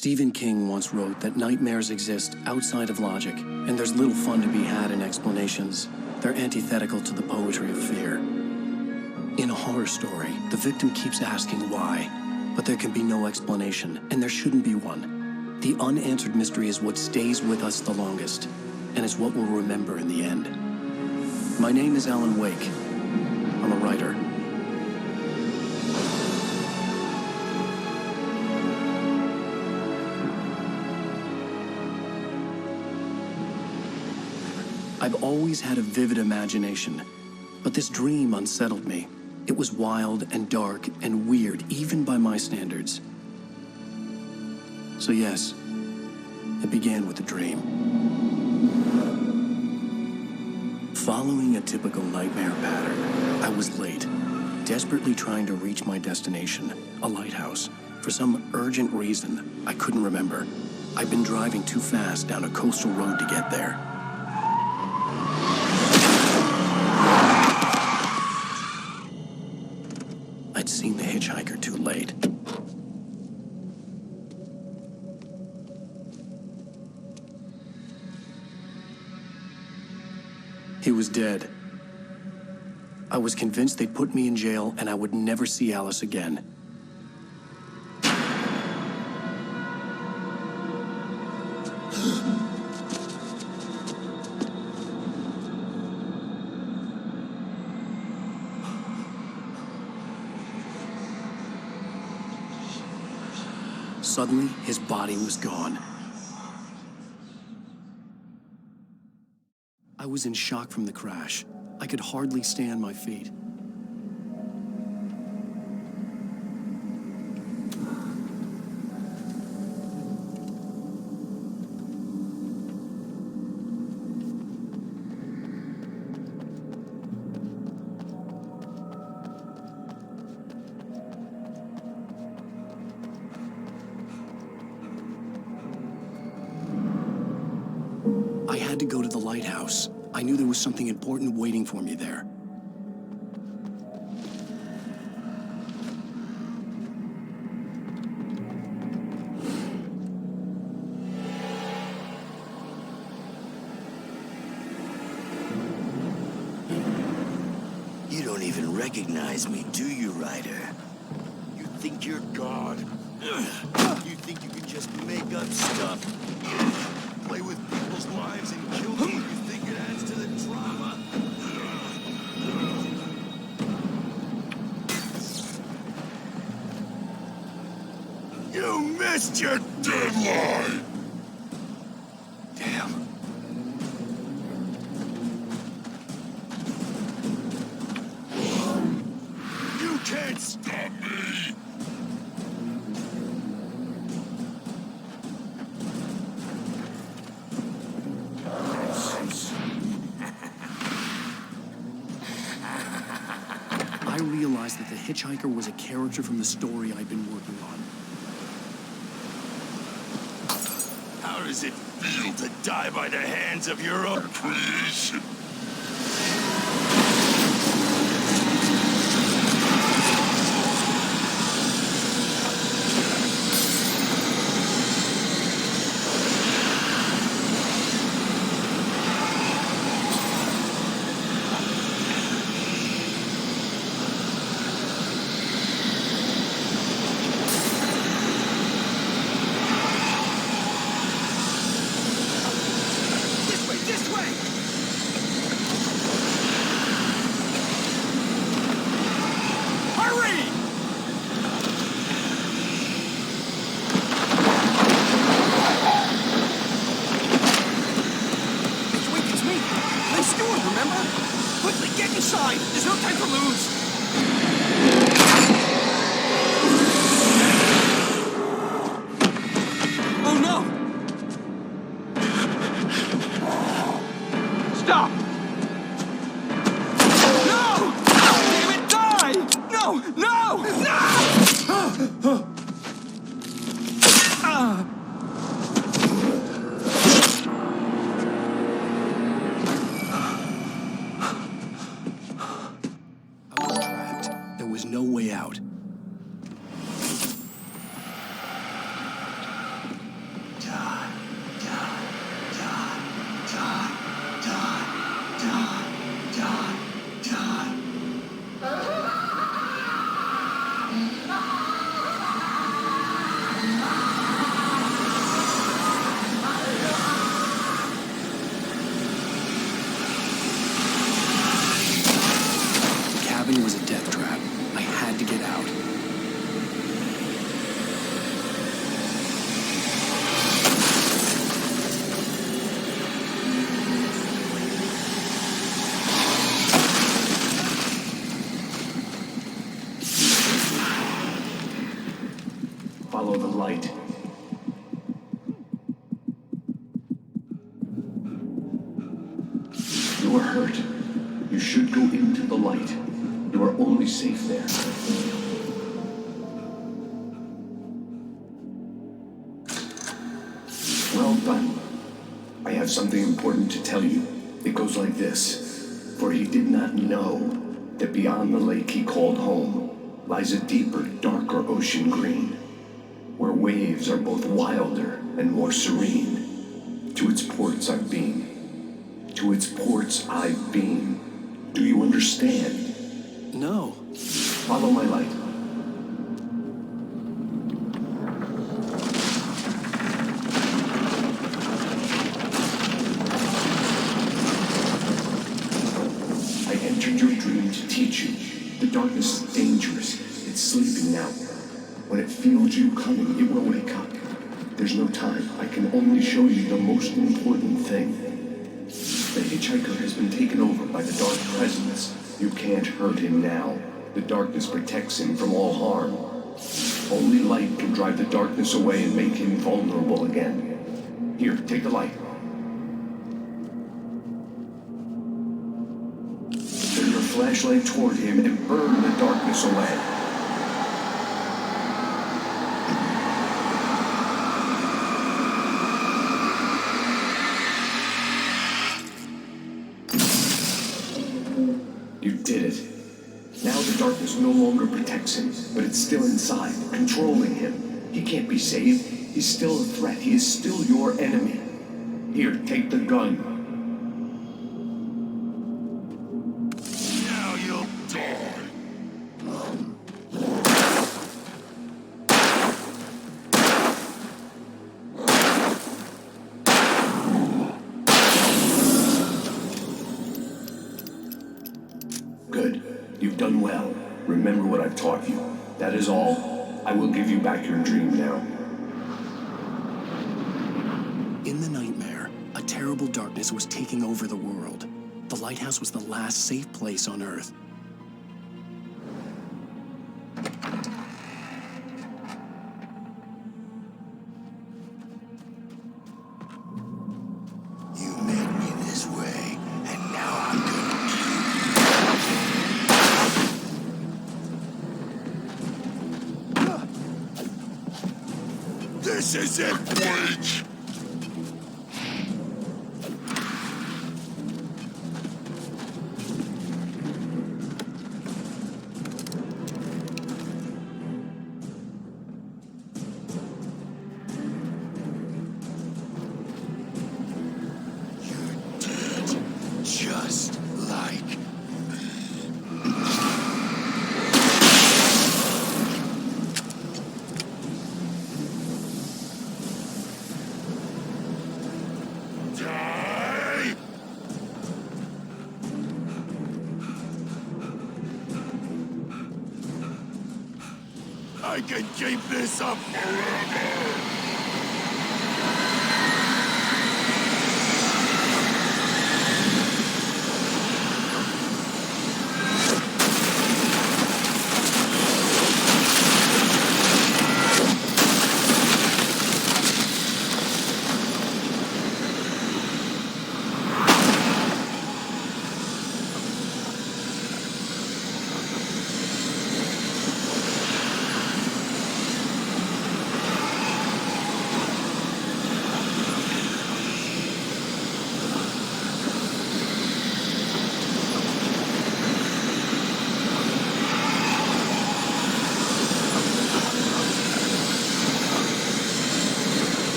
Stephen King once wrote that nightmares exist outside of logic, and there's little fun to be had in explanations. They're antithetical to the poetry of fear. In a horror story, the victim keeps asking why, but there can be no explanation, and there shouldn't be one. The unanswered mystery is what stays with us the longest, and is what we'll remember in the end. My name is Alan Wake. I'm a writer. I've always had a vivid imagination, but this dream unsettled me. It was wild and dark and weird, even by my standards. So yes, it began with a dream. Following a typical nightmare pattern, I was late, desperately trying to reach my destination, a lighthouse. For some urgent reason, I couldn't remember. I'd been driving too fast down a coastal road to get there. I'd seen the hitchhiker too late. He was dead. I was convinced they'd put me in jail and I would never see Alice again. Suddenly, his body was gone. I was in shock from the crash. I could hardly stay on my feet. I had to go to the lighthouse. I knew there was something important waiting for me there. You don't even recognize me, do you, Ryder? You think you're God? You think you can just make up stuff? Play with people's lives and kill them? You think it adds to the drama? You missed your deadline! Damn. You can't stop me! I realized that the hitchhiker was a character from the story I'd been working on. How does it feel to die by the hands of your own creation? There's no time to lose! Oh no! Stop! No! Damn it, die! No! No! No! No way out. You are hurt. You should go into the light. You are only safe there. Well done. I have something important to tell you. It goes like this. For he did not know that beyond the lake he called home lies a deeper, darker ocean green, where waves are both wilder and more serene. To its ports I've been. To its ports I've been. Do you understand? No. Follow my light. I entered your dream to teach you. The darkness is dangerous. It's sleeping now. When it feels you coming, it will wake up. There's no time. I can only show you the most important thing. The hitchhiker has been taken over by the dark presence. You can't hurt him now. The darkness protects him from all harm. Only light can drive the darkness away and make him vulnerable again. Here, take the light. Turn your flashlight toward him and burn the darkness away. You did it. Now the darkness no longer protects him, but it's still inside, controlling him. He can't be saved. He's still a threat. He is still your enemy. Here, take the gun. Now you'll die. Good. You've done well. Remember what I've taught you. That is all. I will give you back your dream now. In the nightmare, a terrible darkness was taking over the world. The lighthouse was the last safe place on Earth. You made me this way, and now I'm gonna This is it, Bleach! You're dead, just like me. Die! I can keep this up forever!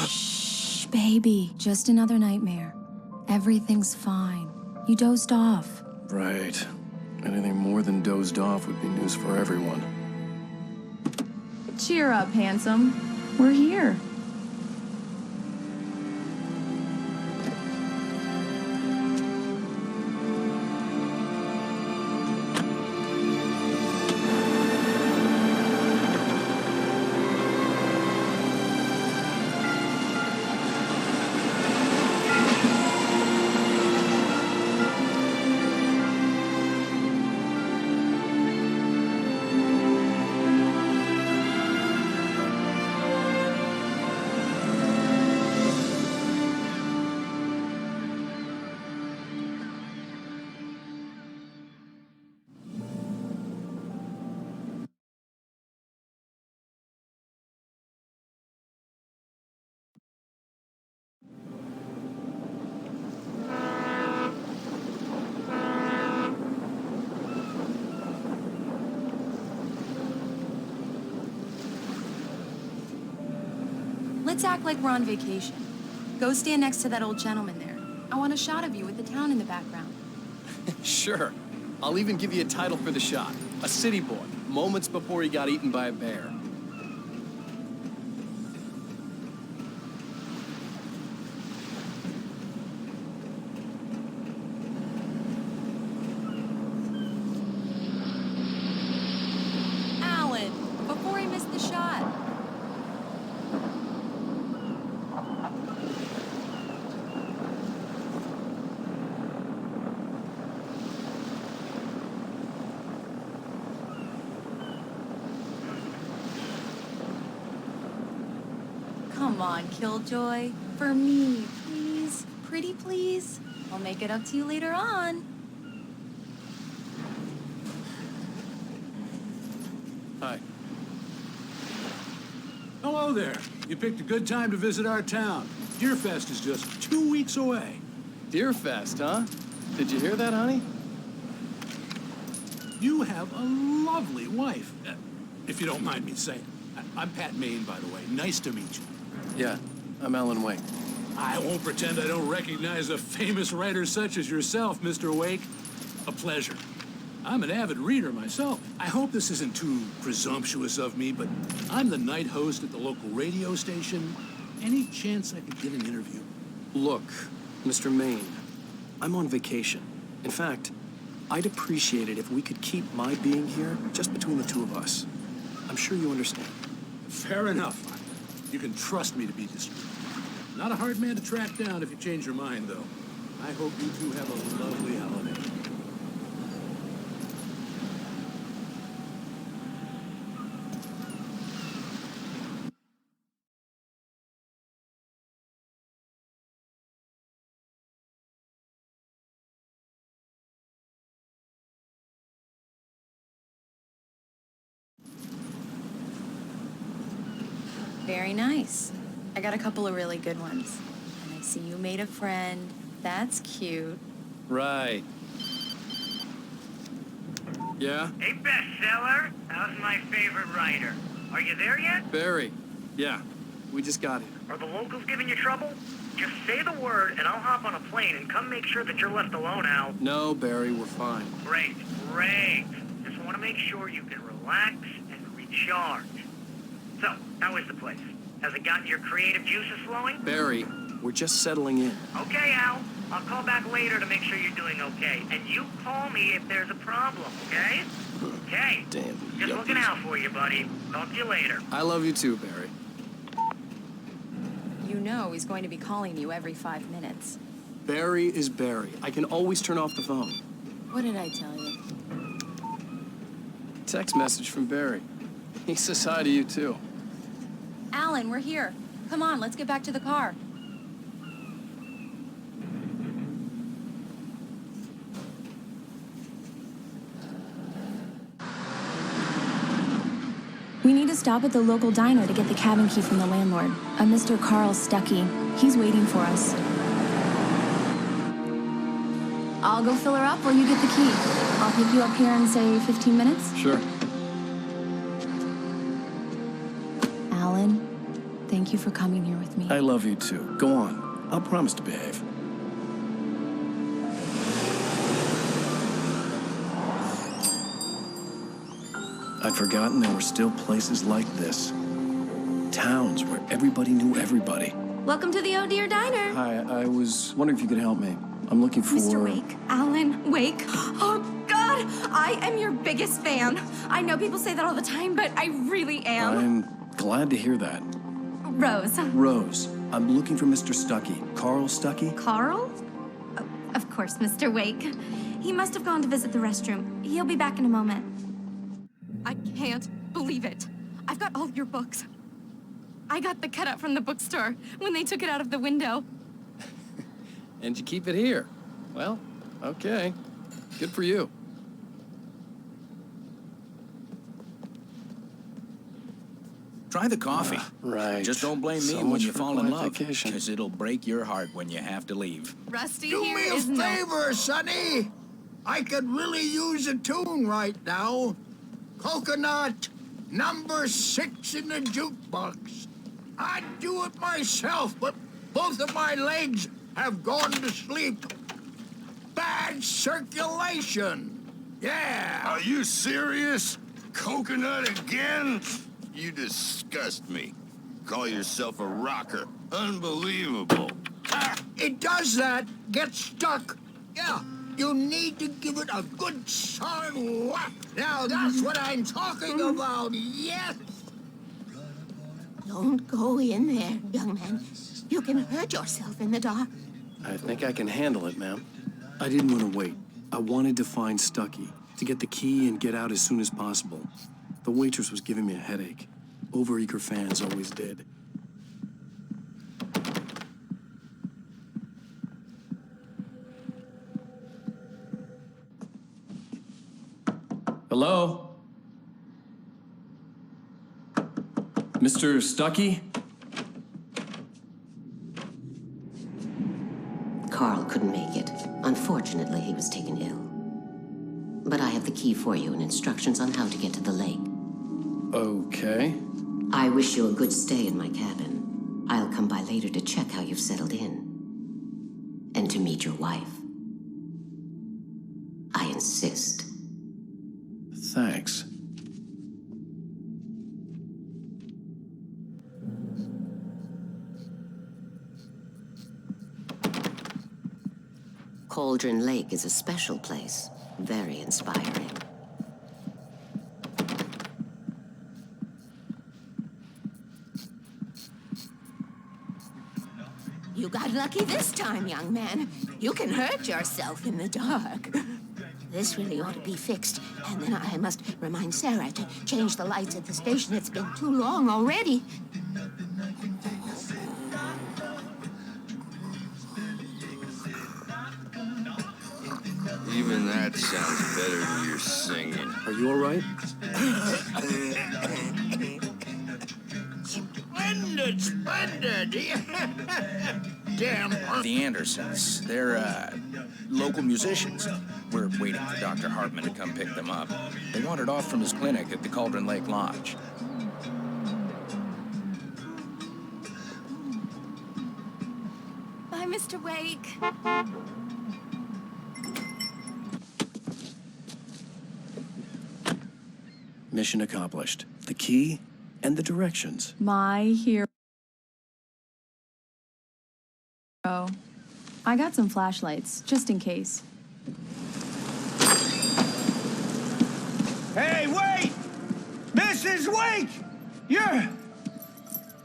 Shh, baby. Just another nightmare. Everything's fine. You dozed off. Right. Anything more than dozed off would be news for everyone. Cheer up, handsome. We're here. Let's act like we're on vacation. Go stand next to that old gentleman there. I want a shot of you with the town in the background. Sure. I'll even give you a title for the shot. A city boy, moments before he got eaten by a bear. Alan, before he missed the shot. Come on, Killjoy. For me, please. Pretty please. I'll make it up to you later on. Hi. Hello there. You picked a good time to visit our town. Deerfest is just 2 weeks away. Deerfest, huh? Did you hear that, honey? You have a lovely wife. If you don't mind me saying. I'm Pat Maine, by the way. Nice to meet you. Yeah, I'm Alan Wake. I won't pretend I don't recognize a famous writer such as yourself, Mr. Wake. A pleasure. I'm an avid reader myself. I hope this isn't too presumptuous of me, but I'm the night host at the local radio station. Any chance I could get an interview? Look, Mr. Maine, I'm on vacation. In fact, I'd appreciate it if we could keep my being here just between the two of us. I'm sure you understand. Fair enough. You can trust me to be discreet. Not a hard man to track down if you change your mind, though. I hope you two have a lovely holiday. Very nice. I got a couple of really good ones. And I see you made a friend. That's cute. Right. Yeah? Hey, bestseller. How's my favorite writer? Are you there yet? Barry. Yeah, we just got here. Are the locals giving you trouble? Just say the word, and I'll hop on a plane and come make sure that you're left alone, Al. No, Barry, we're fine. Great, great. Just want to make sure you can relax and recharge. So, how is the place? Has it gotten your creative juices flowing? Barry, we're just settling in. Okay, Al. I'll call back later to make sure you're doing okay. And you call me if there's a problem, okay? Okay. Damn. Just looking out for you, buddy. Talk to you later. I love you too, Barry. You know he's going to be calling you every 5 minutes. Barry is Barry. I can always turn off the phone. What did I tell you? Text message from Barry. He says hi to you too. Alan, we're here. Come on, let's get back to the car. We need to stop at the local diner to get the cabin key from the landlord, a Mr. Carl Stuckey. He's waiting for us. I'll go fill her up while you get the key. I'll pick you up here in, say, 15 minutes? Sure. Alan, thank you for coming here with me. I love you too. Go on. I'll promise to behave. I'd forgotten there were still places like this. Towns where everybody knew everybody. Welcome to the Oh Dear Diner. Hi, I was wondering if you could help me. I'm looking for... Mr. Wake. Alan Wake. Oh, God! I am your biggest fan. I know people say that all the time, but I really am. I'm glad to hear that. Rose. Rose, I'm looking for Mr. Stuckey. Carl Stuckey? Carl? Of course, Mr. Wake. He must have gone to visit the restroom. He'll be back in a moment. I can't believe it. I've got all your books. I got the cutout from the bookstore when they took it out of the window. And you keep it here. Well, okay. Good for you. Try the coffee. Right. Just don't blame me So when much you for fall in love, qualification. because it'll break your heart when you have to leave. Rusty Do here me a is no... favor, Sonny. I could really use a tune right now. Coconut, number 6 in the jukebox. I'd do it myself, but both of my legs have gone to sleep. Bad circulation. Yeah. Are you serious? Coconut again? You disgust me. Call yourself a rocker. Unbelievable. It does that. Get stuck. Yeah. You need to give it a good solid whack. Now that's what I'm talking about. Yes. Don't go in there, young man. You can hurt yourself in the dark. I think I can handle it, ma'am. I didn't want to wait. I wanted to find Stuckey, to get the key and get out as soon as possible. The waitress was giving me a headache. Overeager fans always did. Hello? Mr. Stuckey? Carl couldn't make it. Unfortunately, he was taken ill. But I have the key for you and instructions on how to get to the lake. Okay. I wish you a good stay in my cabin. I'll come by later to check how you've settled in. And to meet your wife. I insist. Thanks. Cauldron Lake is a special place. Very inspiring. You got lucky this time, young man. You can hurt yourself in the dark. This really ought to be fixed. And then I must remind Sarah to change the lights at the station. It's been too long already. Even that sounds better than your singing. Are you all right? Splendid, splendid. Damn. The Andersons, they're, local musicians. We're waiting for Dr. Hartman to come pick them up. They wandered off from his clinic at the Cauldron Lake Lodge. Bye, Mr. Wake. Mission accomplished. The key and the directions. My hero. I got some flashlights, just in case. Hey, wait! Mrs. Wake!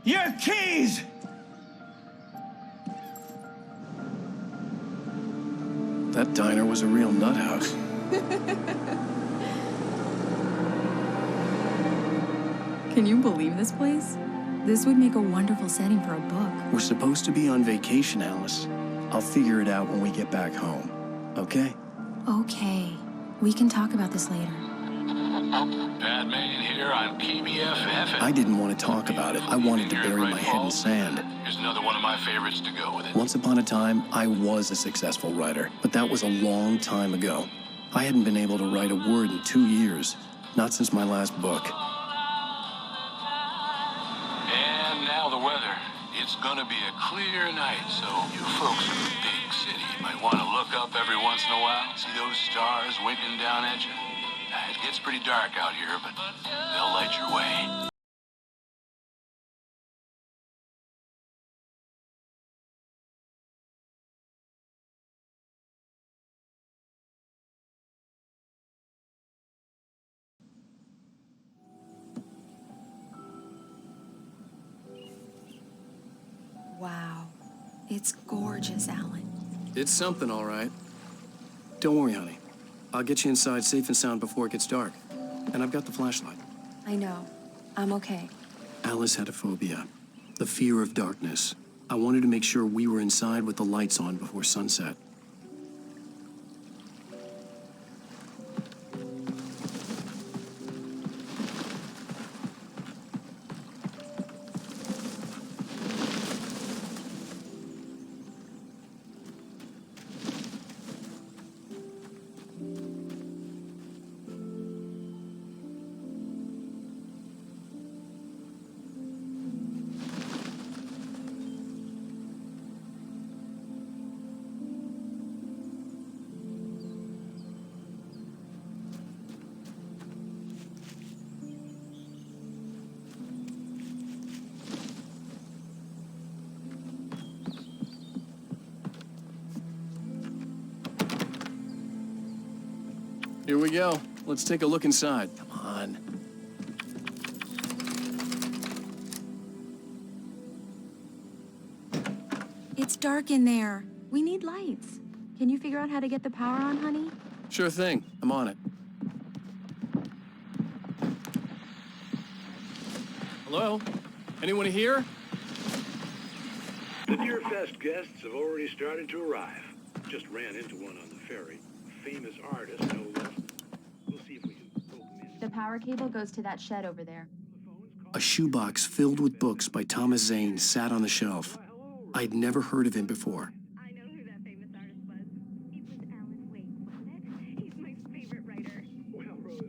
Your keys! That diner was a real nut house. Can you believe this place? This would make a wonderful setting for a book. We're supposed to be on vacation, Alice. I'll figure it out when we get back home. Okay? Okay. We can talk about this later. Batman here on PBFF. I didn't want to talk about it. I wanted to bury my head in sand. Here's another one of my favorites to go with it. Once upon a time, I was a successful writer, but that was a long time ago. I hadn't been able to write a word in 2 years, not since my last book. And now the weather. It's gonna be a clear night, so you folks in the big city might want to look up every once in a while, see those stars winking down at you. It gets pretty dark out here, but they'll light your way. Wow. It's gorgeous, Alan. It's something, all right. Don't worry, honey. I'll get you inside safe and sound before it gets dark. And I've got the flashlight. I know. I'm okay. Alice had a phobia. The fear of darkness. I wanted to make sure we were inside with the lights on before sunset. Here we go. Let's take a look inside. Come on. It's dark in there. We need lights. Can you figure out how to get the power on, honey? Sure thing. I'm on it. Hello? Anyone here? The Deer Fest guests have already started to arrive. Just ran into one on the ferry. Famous artist, no less. We'll see if we can pull them in. The power cable goes to that shed over there. A shoebox filled with books by Thomas Zane sat on the shelf. I'd never heard of him before. I know who that famous artist was. It was Alan Wake, wasn't it? He's my favorite writer. Well, Rose,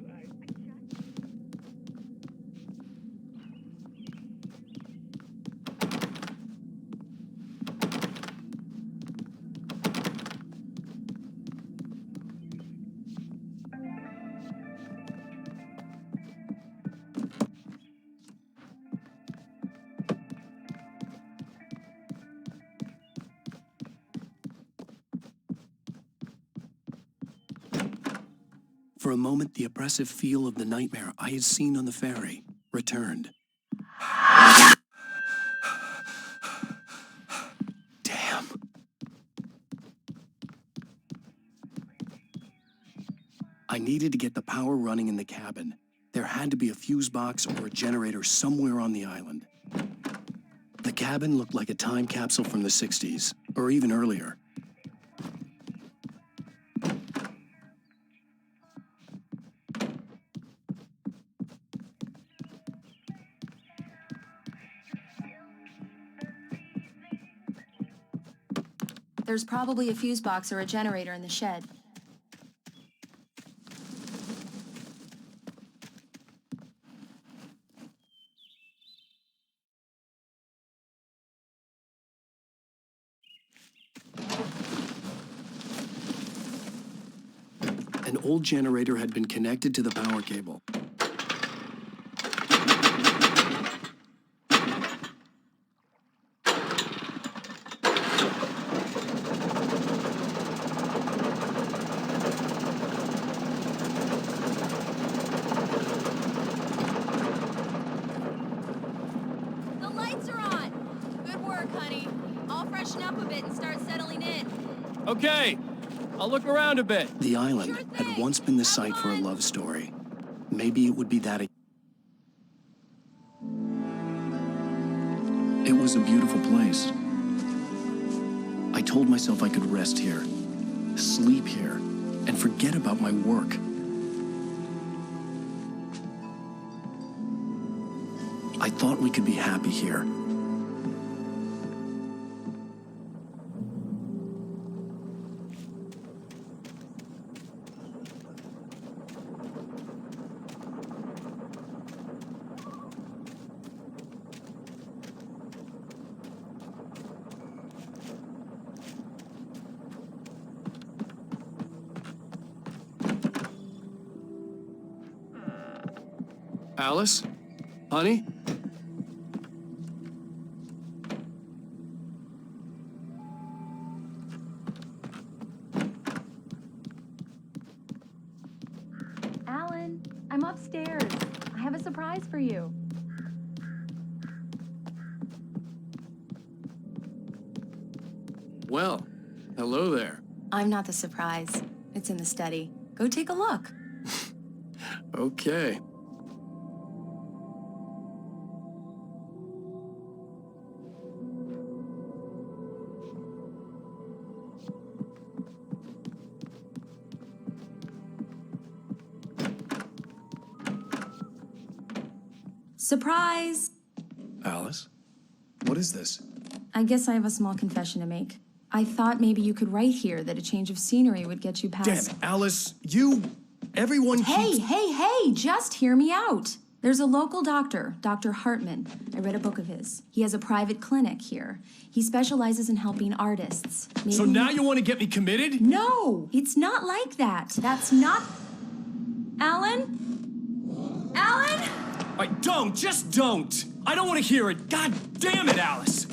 For a moment, the oppressive feel of the nightmare I had seen on the ferry returned. Damn. I needed to get the power running in the cabin. There had to be a fuse box or a generator somewhere on the island. The cabin looked like a time capsule from the 60s, or even earlier. There's probably a fuse box or a generator in the shed. An old generator had been connected to the power cable. The lights are on! Good work, honey. I'll freshen up a bit and start settling in. Okay, I'll look around a bit. The island Sure had thing. once been the site for a love story. Maybe it would be that. It was a beautiful place. I told myself I could rest here, sleep here, and forget about my work. I thought we could be happy here. Alice? Honey? Alan, I'm upstairs. I have a surprise for you. Well, hello there. I'm not the surprise. It's in the study. Go take a look. Okay. Surprise! Alice? What is this? I guess I have a small confession to make. I thought maybe you could write here that a change of scenery would get you Damn past... it, Alice, everyone Hey, keeps... hey, just hear me out. There's a local doctor, Dr. Hartman. I read a book of his. He has a private clinic here. He specializes in helping artists. Maybe... So now you want to get me committed? No, it's not like that. That's not... Alan? Alan? Just don't! I don't want to hear it! God damn it, Alice!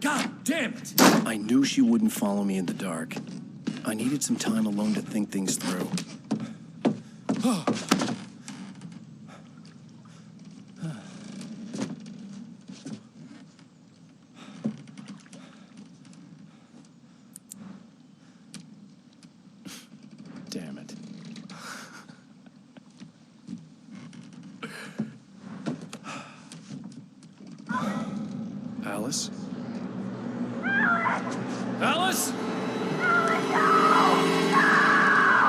God damn it! I knew she wouldn't follow me in the dark. I needed some time alone to think things through. Damn it. Alice? Alice?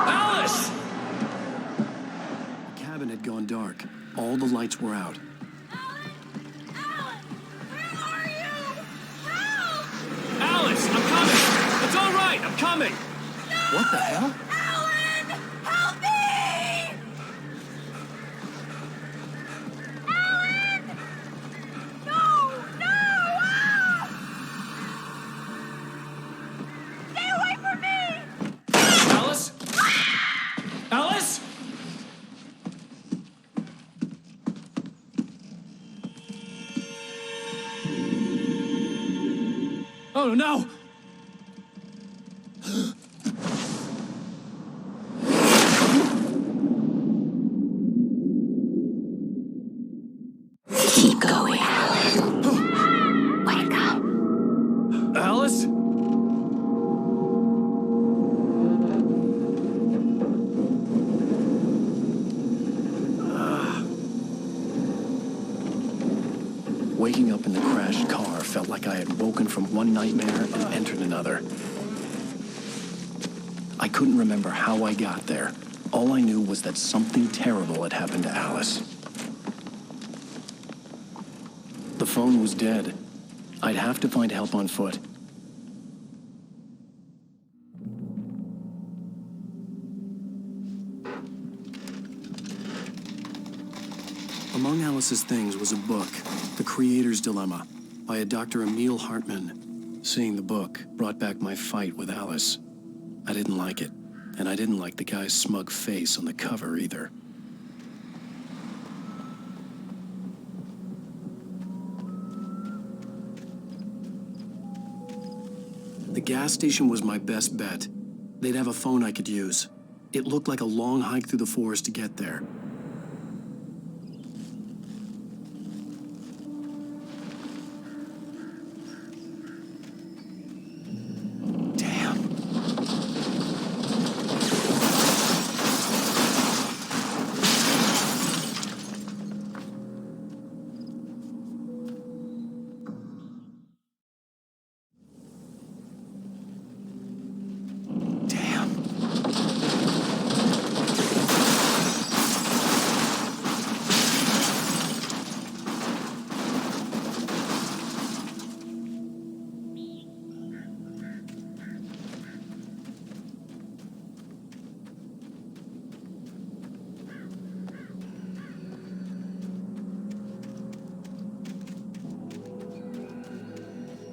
Alice! The cabin had gone dark. All the lights were out. Alice, I'm coming! It's all right, I'm coming! No! What the hell? Alan! Help me! Alan! No! Ah! Stay away from me! Alice? Alice? Oh no! Keep going, Alan. Wake up. Alice? Waking up in the crashed car felt like I had woken from one nightmare and entered another. I couldn't remember how I got there. All I knew was that something terrible had happened to Alice. The phone was dead. I'd have to find help on foot. Among Alice's things was a book, The Creator's Dilemma, by a Dr. Emil Hartman. Seeing the book brought back my fight with Alice. I didn't like it, and I didn't like the guy's smug face on the cover either. The gas station was my best bet. They'd have a phone I could use. It looked like a long hike through the forest to get there.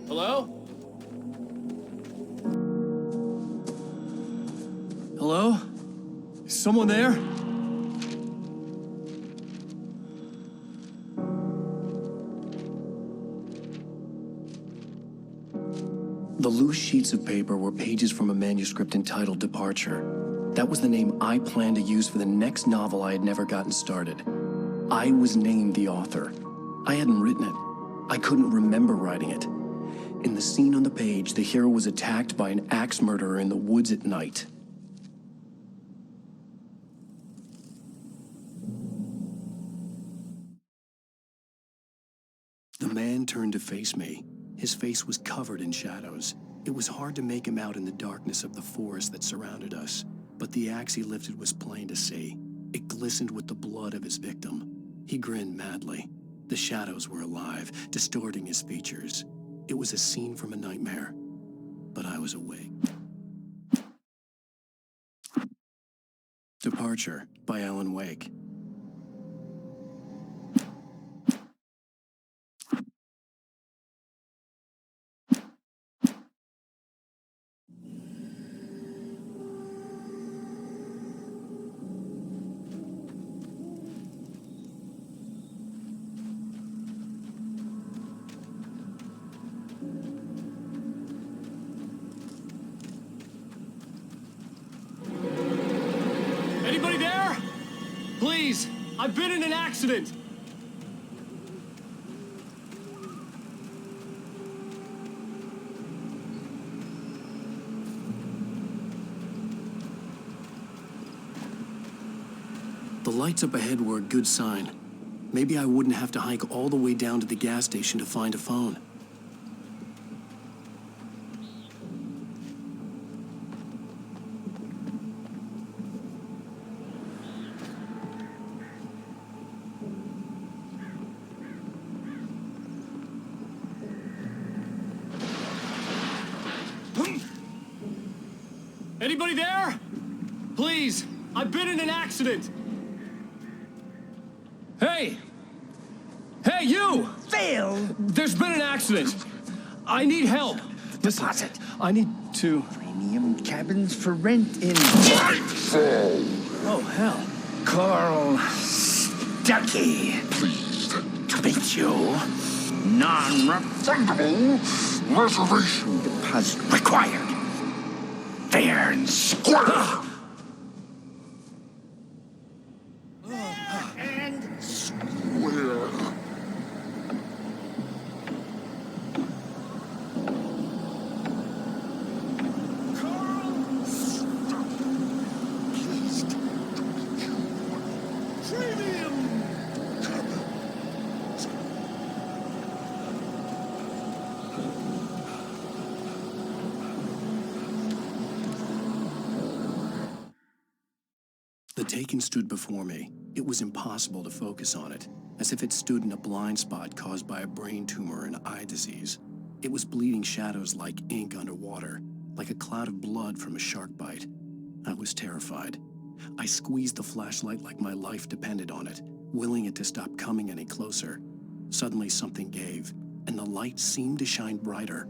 Hello? Hello? Is someone there? sheets of paper were pages from a manuscript entitled Departure. That was the name I planned to use for the next novel I had never gotten started. I was named the author. I hadn't written it. I couldn't remember writing it. In the scene on the page, the hero was attacked by an axe murderer in the woods at night. The man turned to face me. His face was covered in shadows. It was hard to make him out in the darkness of the forest that surrounded us, but the axe he lifted was plain to see. It glistened with the blood of his victim. He grinned madly. The shadows were alive, distorting his features. It was a scene from a nightmare, but I was awake. Departure by Alan Wake. Anybody there? Please, I've been in an accident. The lights up ahead were a good sign. Maybe I wouldn't have to hike all the way down to the gas station to find a phone. Anybody there? Please, I've been in an accident. Hey! Hey, you! Phil! There's been an accident. I need help. Deposit. I need to... Premium cabins for rent in... Oh, hell. Carl Stuckey. Pleased to meet you. Non-refundable reservation deposit required. Fair and square. And square. Carl Stuckey. Pleased to meet you. Premium cabins. The Taken stood before me. It was impossible to focus on it, as if it stood in a blind spot caused by a brain tumor and eye disease. It was bleeding shadows like ink underwater, like a cloud of blood from a shark bite. I was terrified. I squeezed the flashlight like my life depended on it, willing it to stop coming any closer. Suddenly something gave, and the light seemed to shine brighter.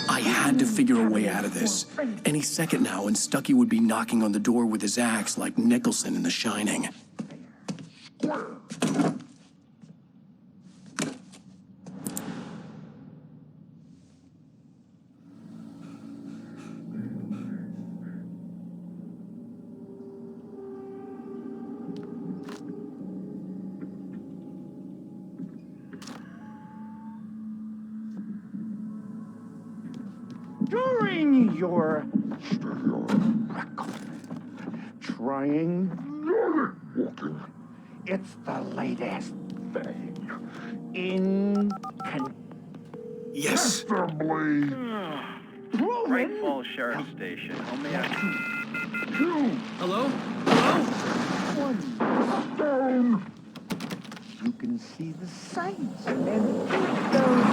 I had to figure a way out of this. Any second now, and Stuckey would be knocking on the door with his axe like Nicholson in The Shining. During your record, trying walking, it's the latest thing in Yes! prove Great Falls Sheriff Station. How may I... Hello? Hello? One stone. You can see the sights and keep those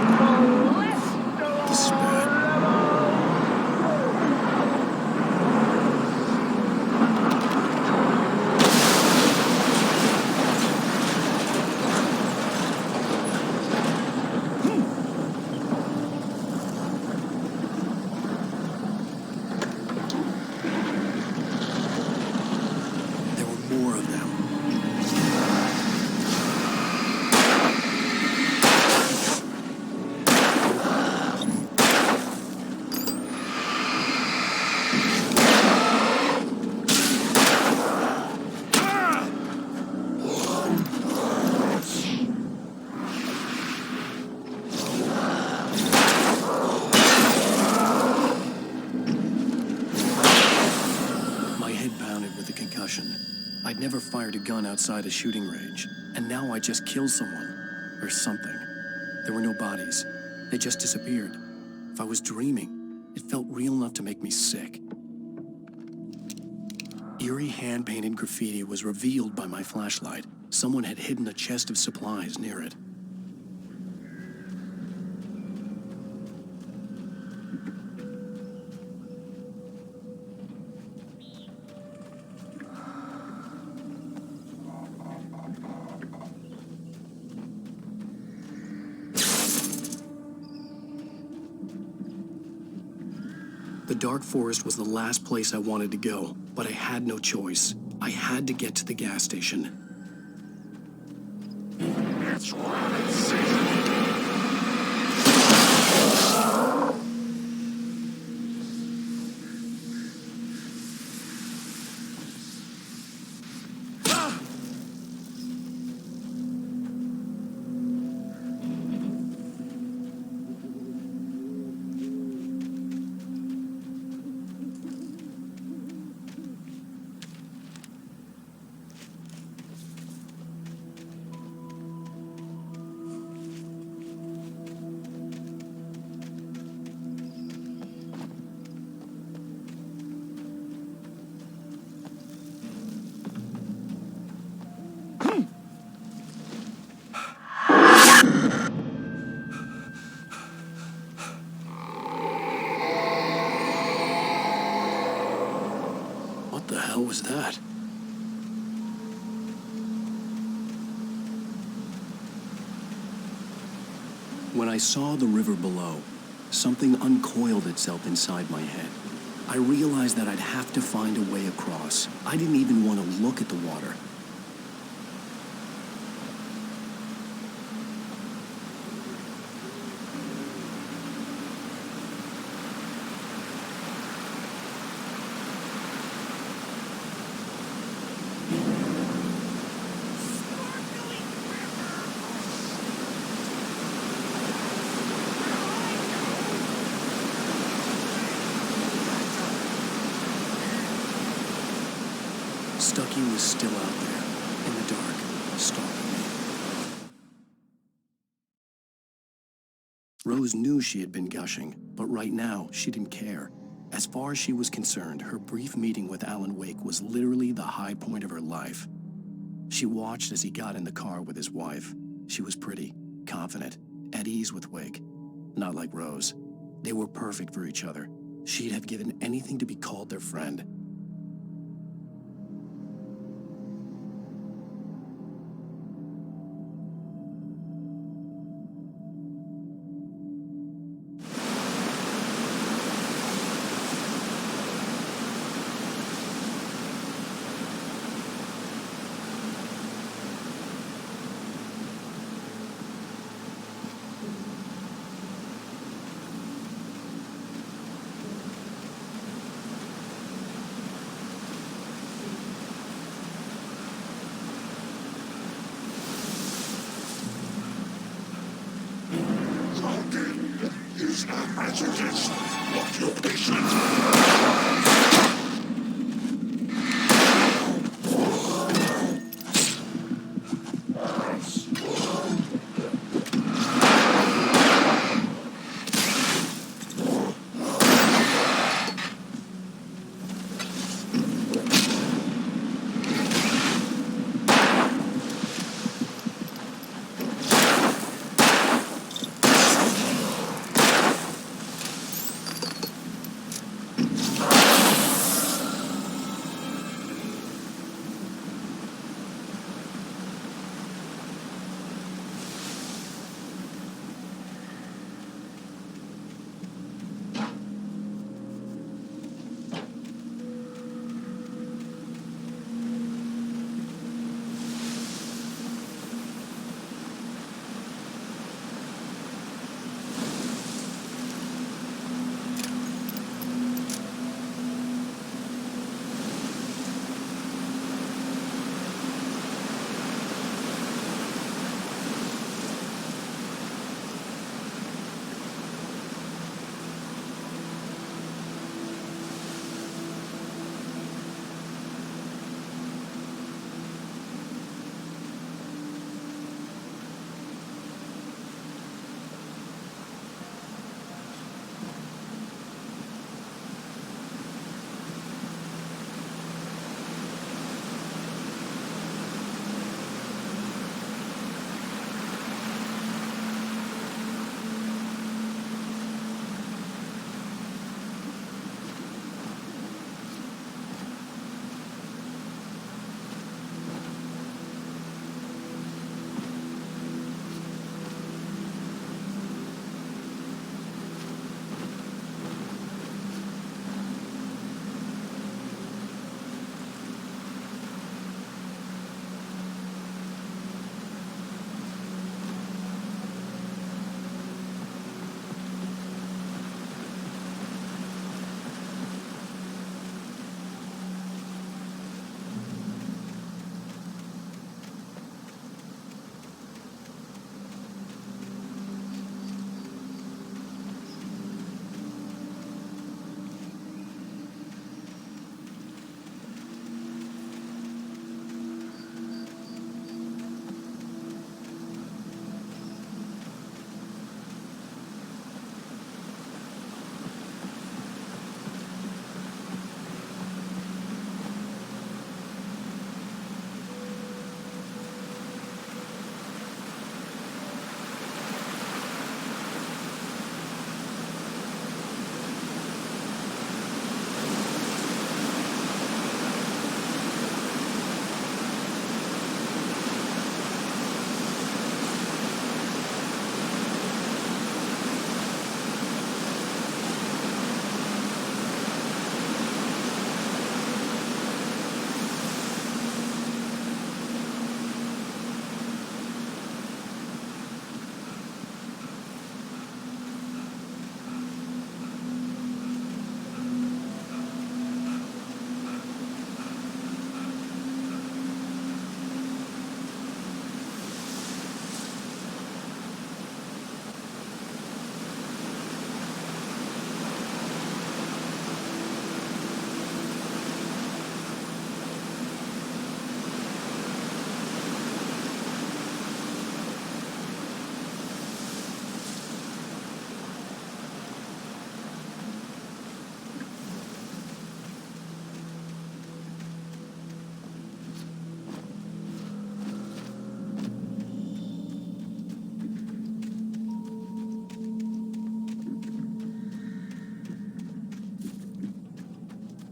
There were more of them. My head pounded with the concussion. I'd never fired a gun outside a shooting range, and now I just killed someone. Or something. There were no bodies. They just disappeared. If I was dreaming, it felt real enough to make me sick. Eerie hand-painted graffiti was revealed by my flashlight. Someone had hidden a chest of supplies near it. The dark forest was the last place I wanted to go, but I had no choice. I had to get to the gas station. That's what I say. What the hell was that? When I saw the river below, something uncoiled itself inside my head. I realized that I'd have to find a way across. I didn't even want to look at the water. Stucky was still out there, in the dark, stalking me. Rose knew she had been gushing, but right now, she didn't care. As far as she was concerned, her brief meeting with Alan Wake was literally the high point of her life. She watched as he got in the car with his wife. She was pretty, confident, at ease with Wake. Not like Rose. They were perfect for each other. She'd have given anything to be called their friend. Use our messages. Lock your patient.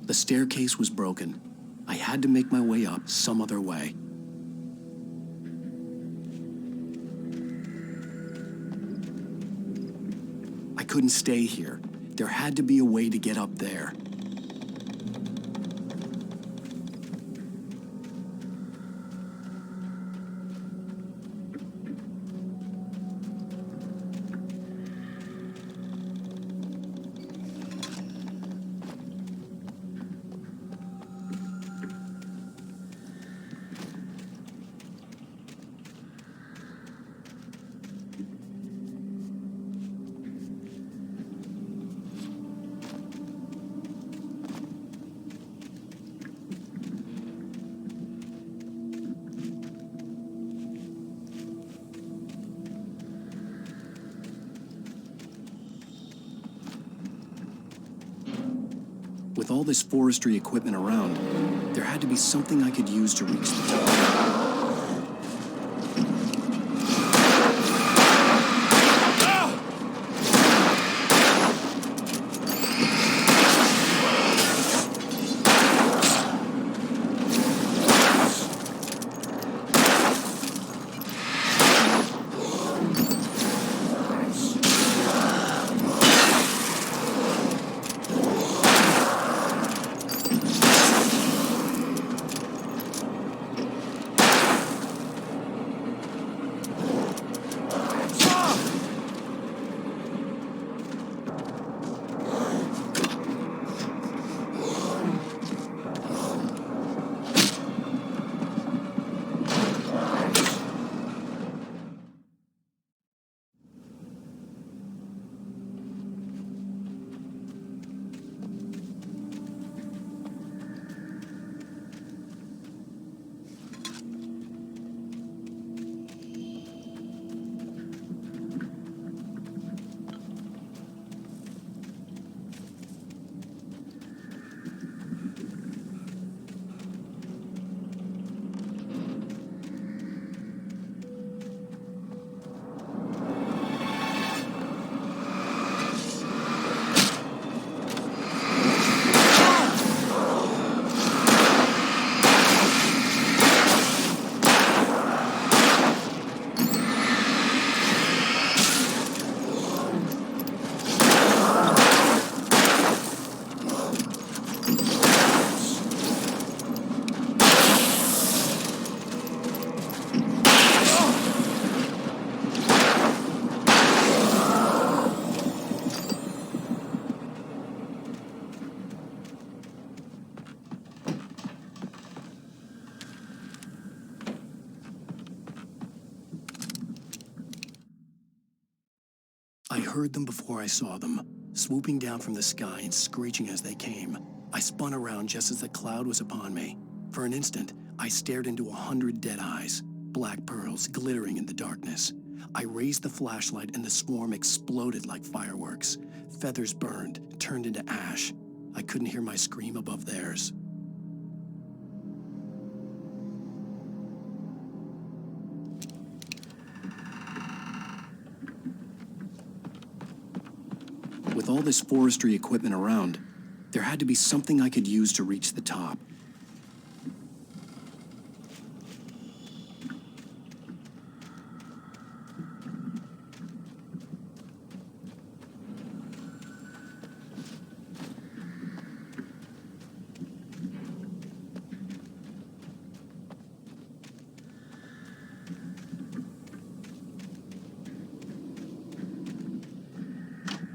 The staircase was broken. I had to make my way up some other way. I couldn't stay here. There had to be a way to get up there. With all this forestry equipment around, there had to be something I could use to reach the top. I heard them before I saw them, swooping down from the sky and screeching as they came. I spun around just as the cloud was upon me. For an instant, I stared into 100 dead eyes, black pearls glittering in the darkness. I raised the flashlight and the swarm exploded like fireworks. Feathers burned, turned into ash. I couldn't hear my scream above theirs. With all this forestry equipment around, there had to be something I could use to reach the top.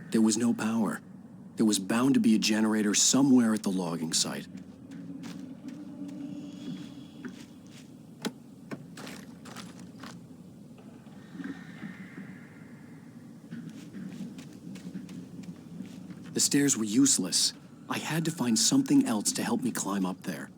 There was no power. There was bound to be a generator somewhere at the logging site. The stairs were useless. I had to find something else to help me climb up there.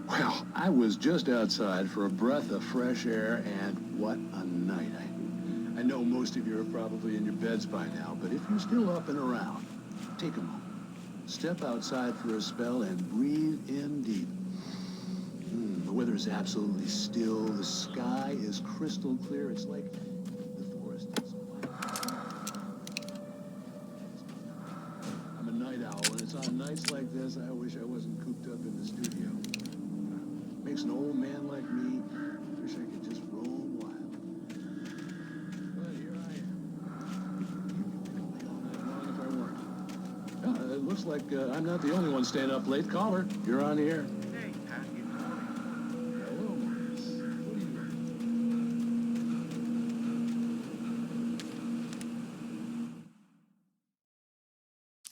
Well, I was just outside for a breath of fresh air, and what a night. I know most of you are probably in your beds by now, but if you're still up and around, take a moment. Step outside for a spell and breathe in deep. The weather is absolutely still. The sky is crystal clear. It's like the forest is I'm a night owl, and it's on nights like this I wish I wasn't cooped up in the studio. Makes an old man like me wish I could just roam wild. But here I am. All night long if I weren't. It looks like I'm not the only one staying up late. Caller, you're on the air. Hey, Pat, you Hello, Maurice. What are you doing?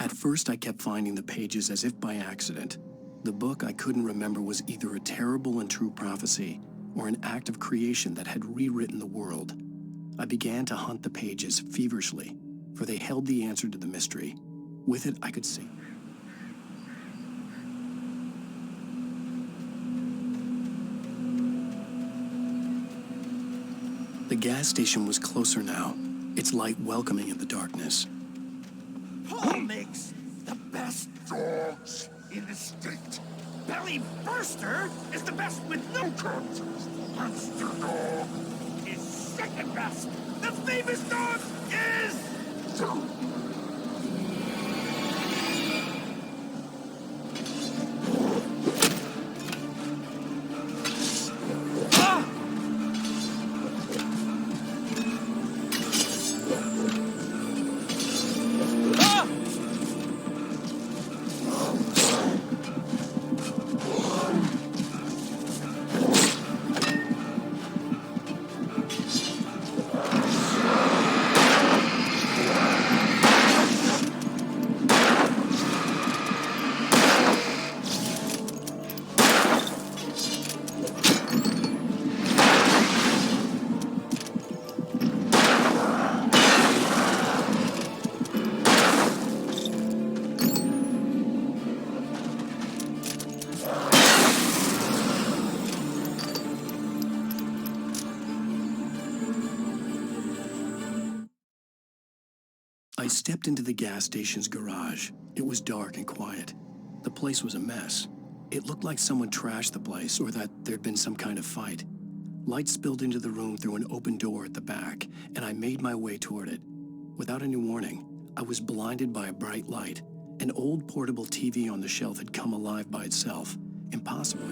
At first, I kept finding the pages as if by accident. The book I couldn't remember was either a terrible and true prophecy or an act of creation that had rewritten the world. I began to hunt the pages feverishly, for they held the answer to the mystery. With it, I could see. The gas station was closer now, its light welcoming in the darkness. Paul makes the best dogs in the state. Belly Burster is the best with no contest. Monster Dog is second best. The famous dog is... I stepped into the gas station's garage. It was dark and quiet. The place was a mess. It looked like someone trashed the place or that there'd been some kind of fight. Light spilled into the room through an open door at the back, and I made my way toward it. Without any warning, I was blinded by a bright light. An old portable TV on the shelf had come alive by itself. Impossible.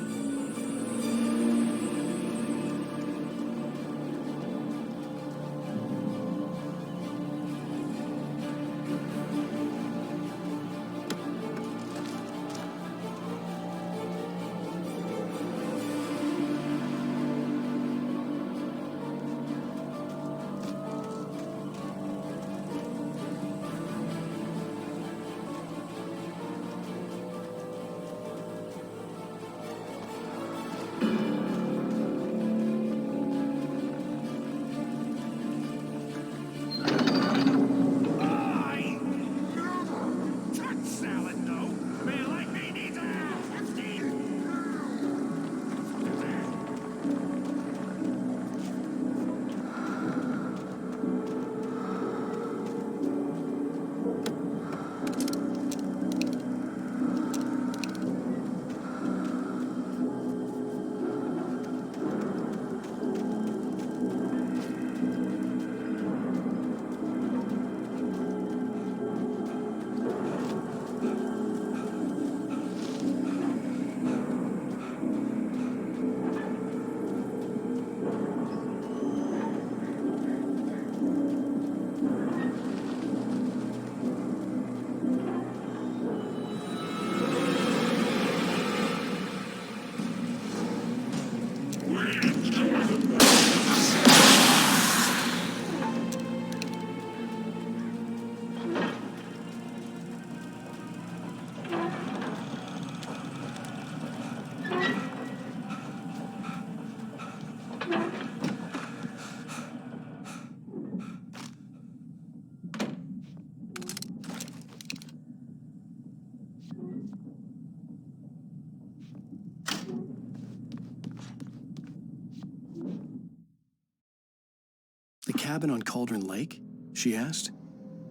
cabin on Cauldron Lake? She asked.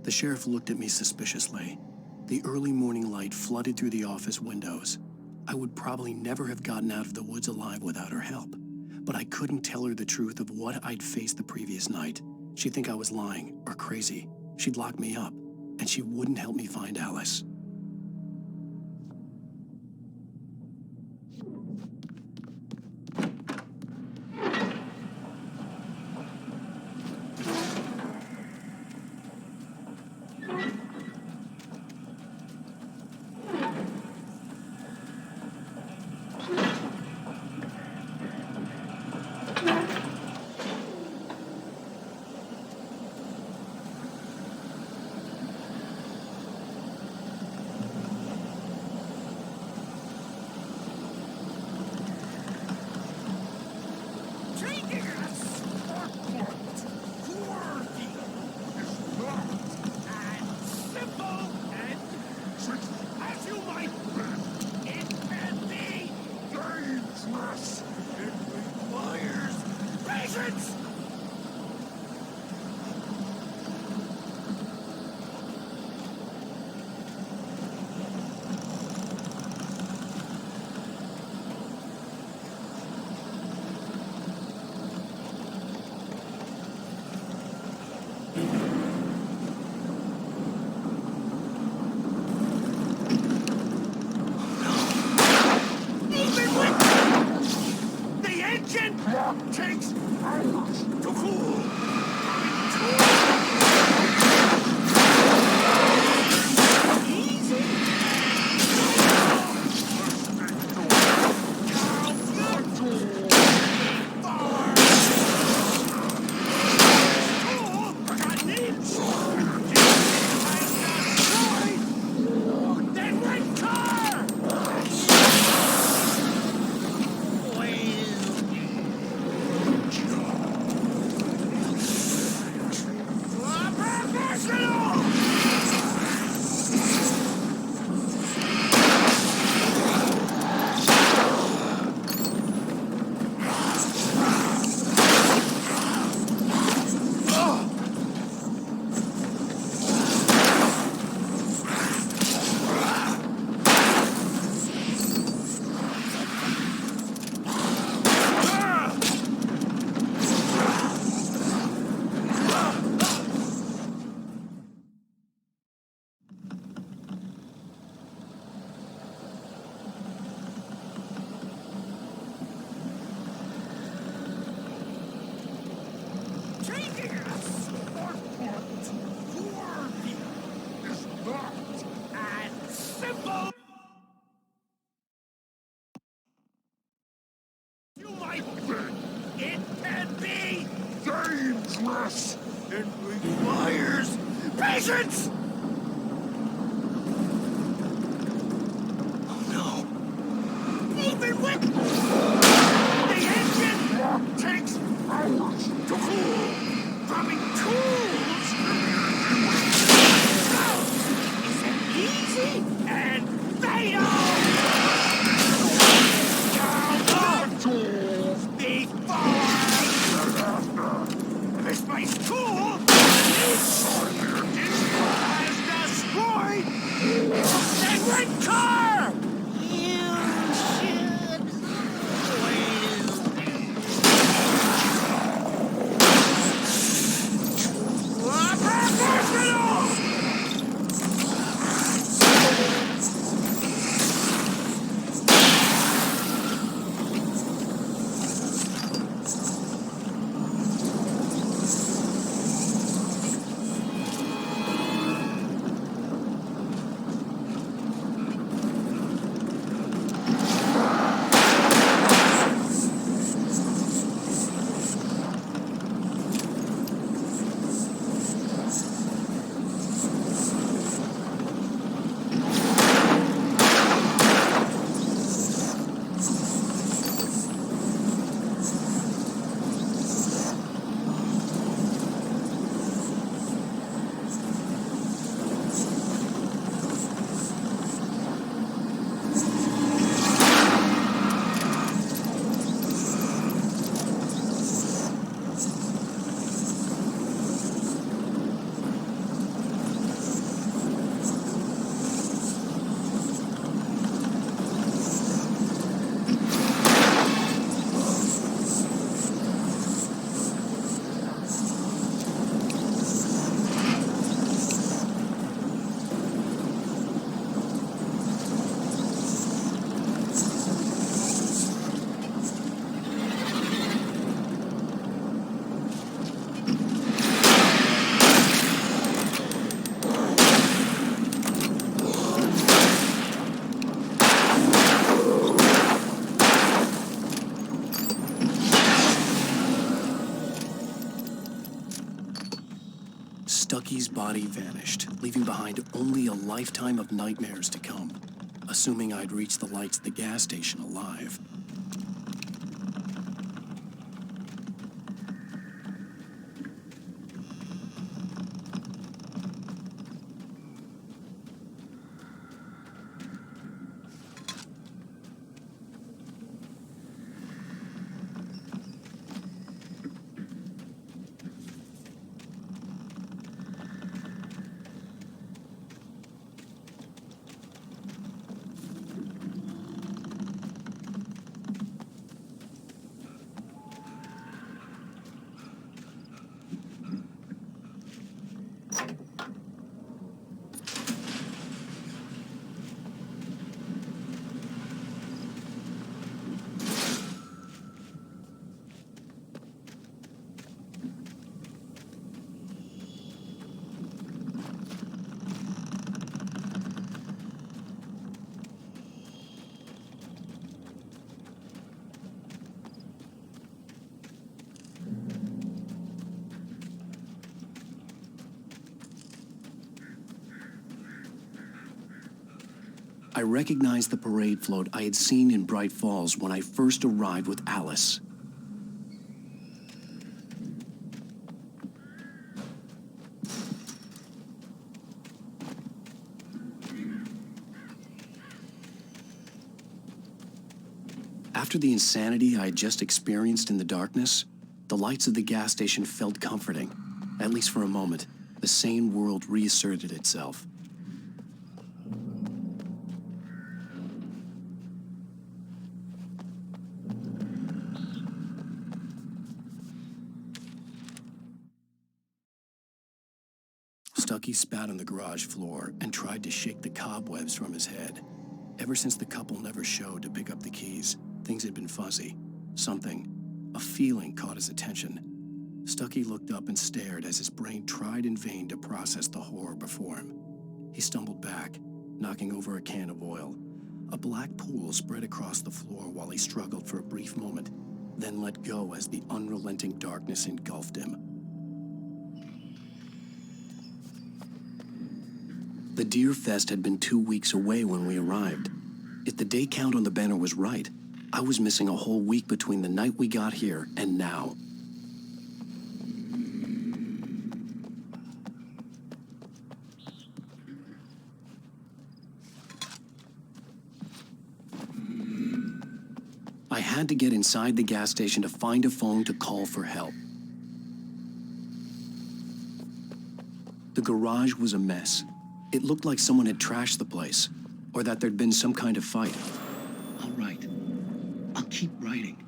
The sheriff looked at me suspiciously. The early morning light flooded through the office windows. I would probably never have gotten out of the woods alive without her help, but I couldn't tell her the truth of what I'd faced the previous night. She'd think I was lying or crazy. She'd lock me up, and she wouldn't help me find Alice. It can be dangerous. It requires patience. Oh no! Even with the engine takes hours to cool, dropping tools isn't easy and fatal. This place cool! Stucky's body vanished, leaving behind only a lifetime of nightmares to come, assuming I'd reached the lights of the gas station alive. I recognized the parade float I had seen in Bright Falls when I first arrived with Alice. After the insanity I had just experienced in the darkness, the lights of the gas station felt comforting. At least for a moment, the sane world reasserted itself. Stucky spat on the garage floor and tried to shake the cobwebs from his head. Ever since the couple never showed to pick up the keys, things had been fuzzy. A feeling caught his attention. Stucky looked up and stared as his brain tried in vain to process the horror before him. He stumbled back, knocking over a can of oil. A black pool spread across the floor while he struggled for a brief moment, then let go as the unrelenting darkness engulfed him. The Deer Fest had been 2 weeks away when we arrived. If the day count on the banner was right, I was missing a whole week between the night we got here and now. I had to get inside the gas station to find a phone to call for help. The garage was a mess. It looked like someone had trashed the place, or that there'd been some kind of fight. I'll write. I'll keep writing.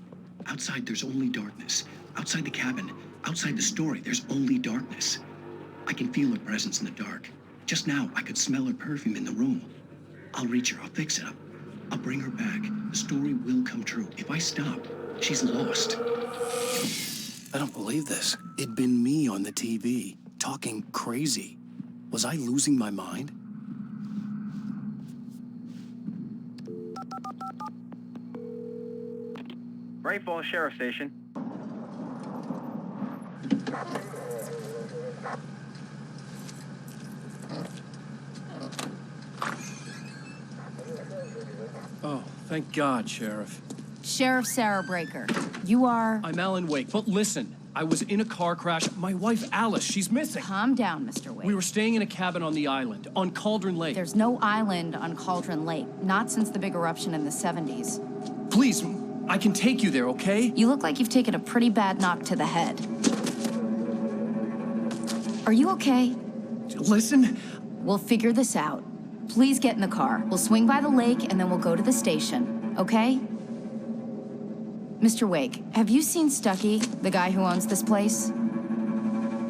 Outside, there's only darkness. Outside the cabin, outside the story, there's only darkness. I can feel her presence in the dark. Just now, I could smell her perfume in the room. I'll reach her. I'll fix it up. I'll bring her back. The story will come true. If I stop, she's lost. I don't believe this. It'd been me on the TV, talking crazy. Was I losing my mind? Bright Falls Sheriff Station. Oh, thank God, Sheriff. Sheriff Sarah Breaker. You are... I'm Alan Wake, but listen. I was in a car crash. My wife, Alice, she's missing. Calm down, Mr. Wake. We were staying in a cabin on the island, on Cauldron Lake. There's no island on Cauldron Lake. Not since the big eruption in the 70s. Please, I can take you there, okay? You look like you've taken a pretty bad knock to the head. Are you okay? Listen. We'll figure this out. Please get in the car. We'll swing by the lake and then we'll go to the station, okay? Mr. Wake, have you seen Stucky, the guy who owns this place?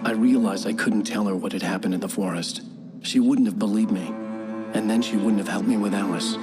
I realized I couldn't tell her what had happened in the forest. She wouldn't have believed me. And then she wouldn't have helped me with Alice.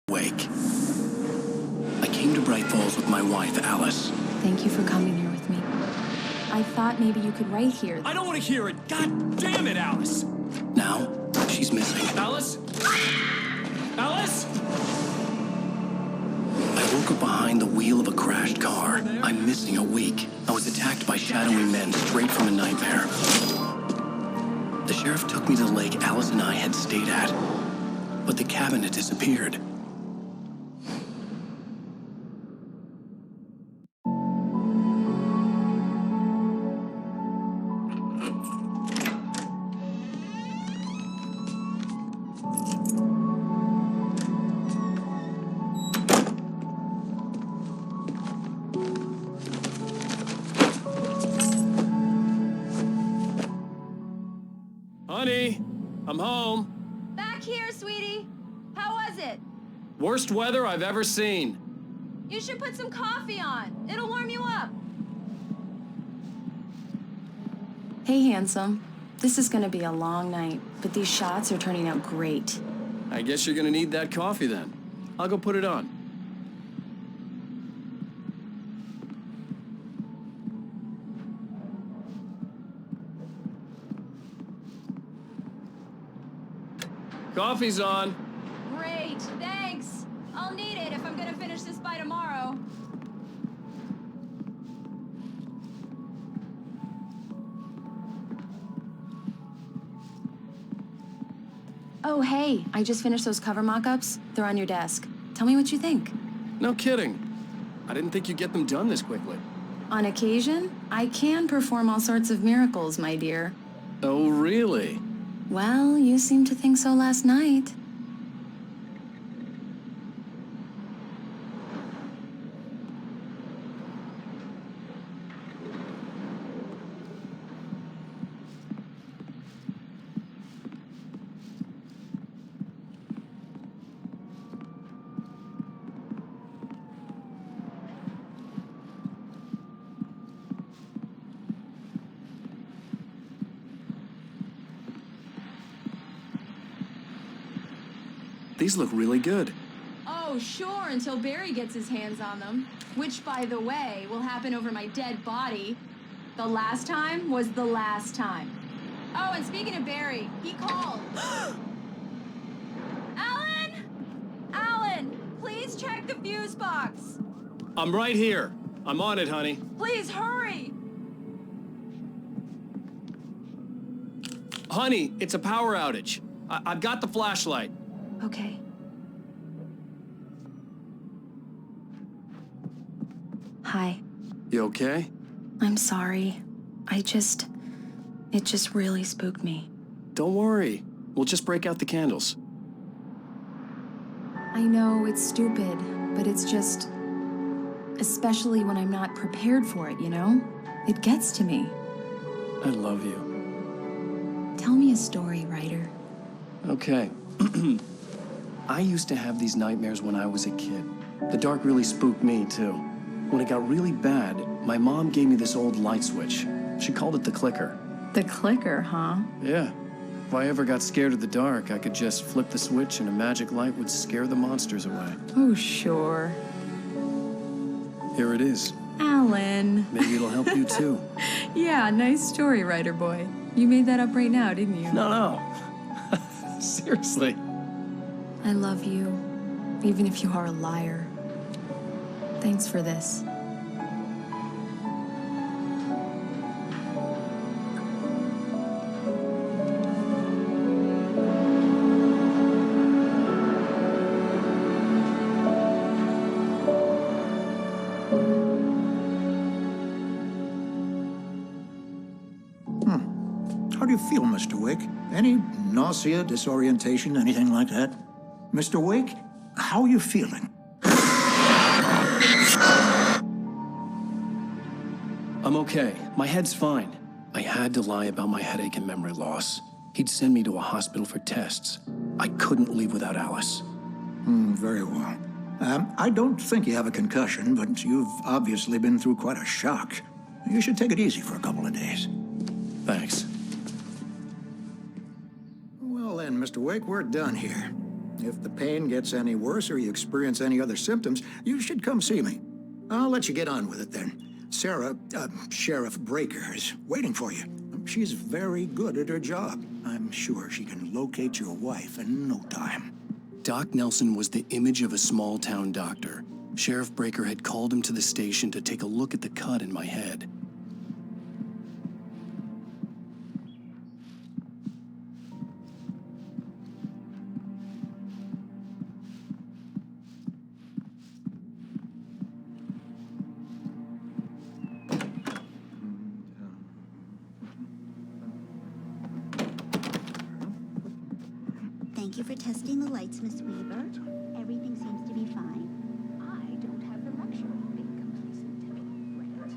Wake. I came to Bright Falls with my wife, Alice. Thank you for coming here with me. I thought maybe you could write here. I don't want to hear it. God damn it, Alice. Now, she's missing. Alice? Alice? I woke up behind the wheel of a crashed car. I'm missing a week. I was attacked by shadowy men straight from a nightmare. The sheriff took me to the lake Alice and I had stayed at, but the cabin had disappeared. Honey, I'm home. Back here, sweetie. How was it? Worst weather I've ever seen. You should put some coffee on. It'll warm you up. Hey, handsome. This is gonna be a long night, but these shots are turning out great. I guess you're gonna need that coffee then. I'll go put it on. Coffee's on. Great, thanks. I'll need it if I'm gonna finish this by tomorrow. Oh, hey, I just finished those cover mock-ups. They're on your desk. Tell me what you think. No kidding. I didn't think you'd get them done this quickly. On occasion, I can perform all sorts of miracles, my dear. Oh, really? Well, you seemed to think so last night. These look really good. Oh, sure, until Barry gets his hands on them. Which, by the way, will happen over my dead body. The last time was the last time. Oh, and speaking of Barry, he called. Alan! Alan, please check the fuse box. I'm right here. I'm on it, honey. Please hurry. Honey, it's a power outage. I've got the flashlight. Okay. Hi. You okay? I'm sorry. It just really spooked me. Don't worry. We'll just break out the candles. I know it's stupid, but it's just... Especially when I'm not prepared for it, you know? It gets to me. I love you. Tell me a story, writer. Okay. I used to have these nightmares when I was a kid. The dark really spooked me, too. When it got really bad, my mom gave me this old light switch. She called it the clicker. The clicker, huh? Yeah. If I ever got scared of the dark, I could just flip the switch and a magic light would scare the monsters away. Oh, sure. Here it is. Alan. Maybe it'll help you, too. Yeah, nice story, writer boy. You made that up right now, didn't you? No. Seriously. I love you, even if you are a liar. Thanks for this. How do you feel, Mr. Wake? Any nausea, disorientation, anything like that? Mr. Wake, how are you feeling? I'm okay. My head's fine. I had to lie about my headache and memory loss. He'd send me to a hospital for tests. I couldn't leave without Alice. Very well. I don't think you have a concussion, but you've obviously been through quite a shock. You should take it easy for a couple of days. Thanks. Well then, Mr. Wake, we're done here. If the pain gets any worse or you experience any other symptoms, you should come see me. I'll let you get on with it then. Sarah, Sheriff Breaker, is waiting for you. She's very good at her job. I'm sure she can locate your wife in no time. Doc Nelson was the image of a small-town doctor. Sheriff Breaker had called him to the station to take a look at the cut in my head. Thank you for testing the lights, Miss Weaver. Everything seems to be fine. I don't have the luxury of being complacent, Brett.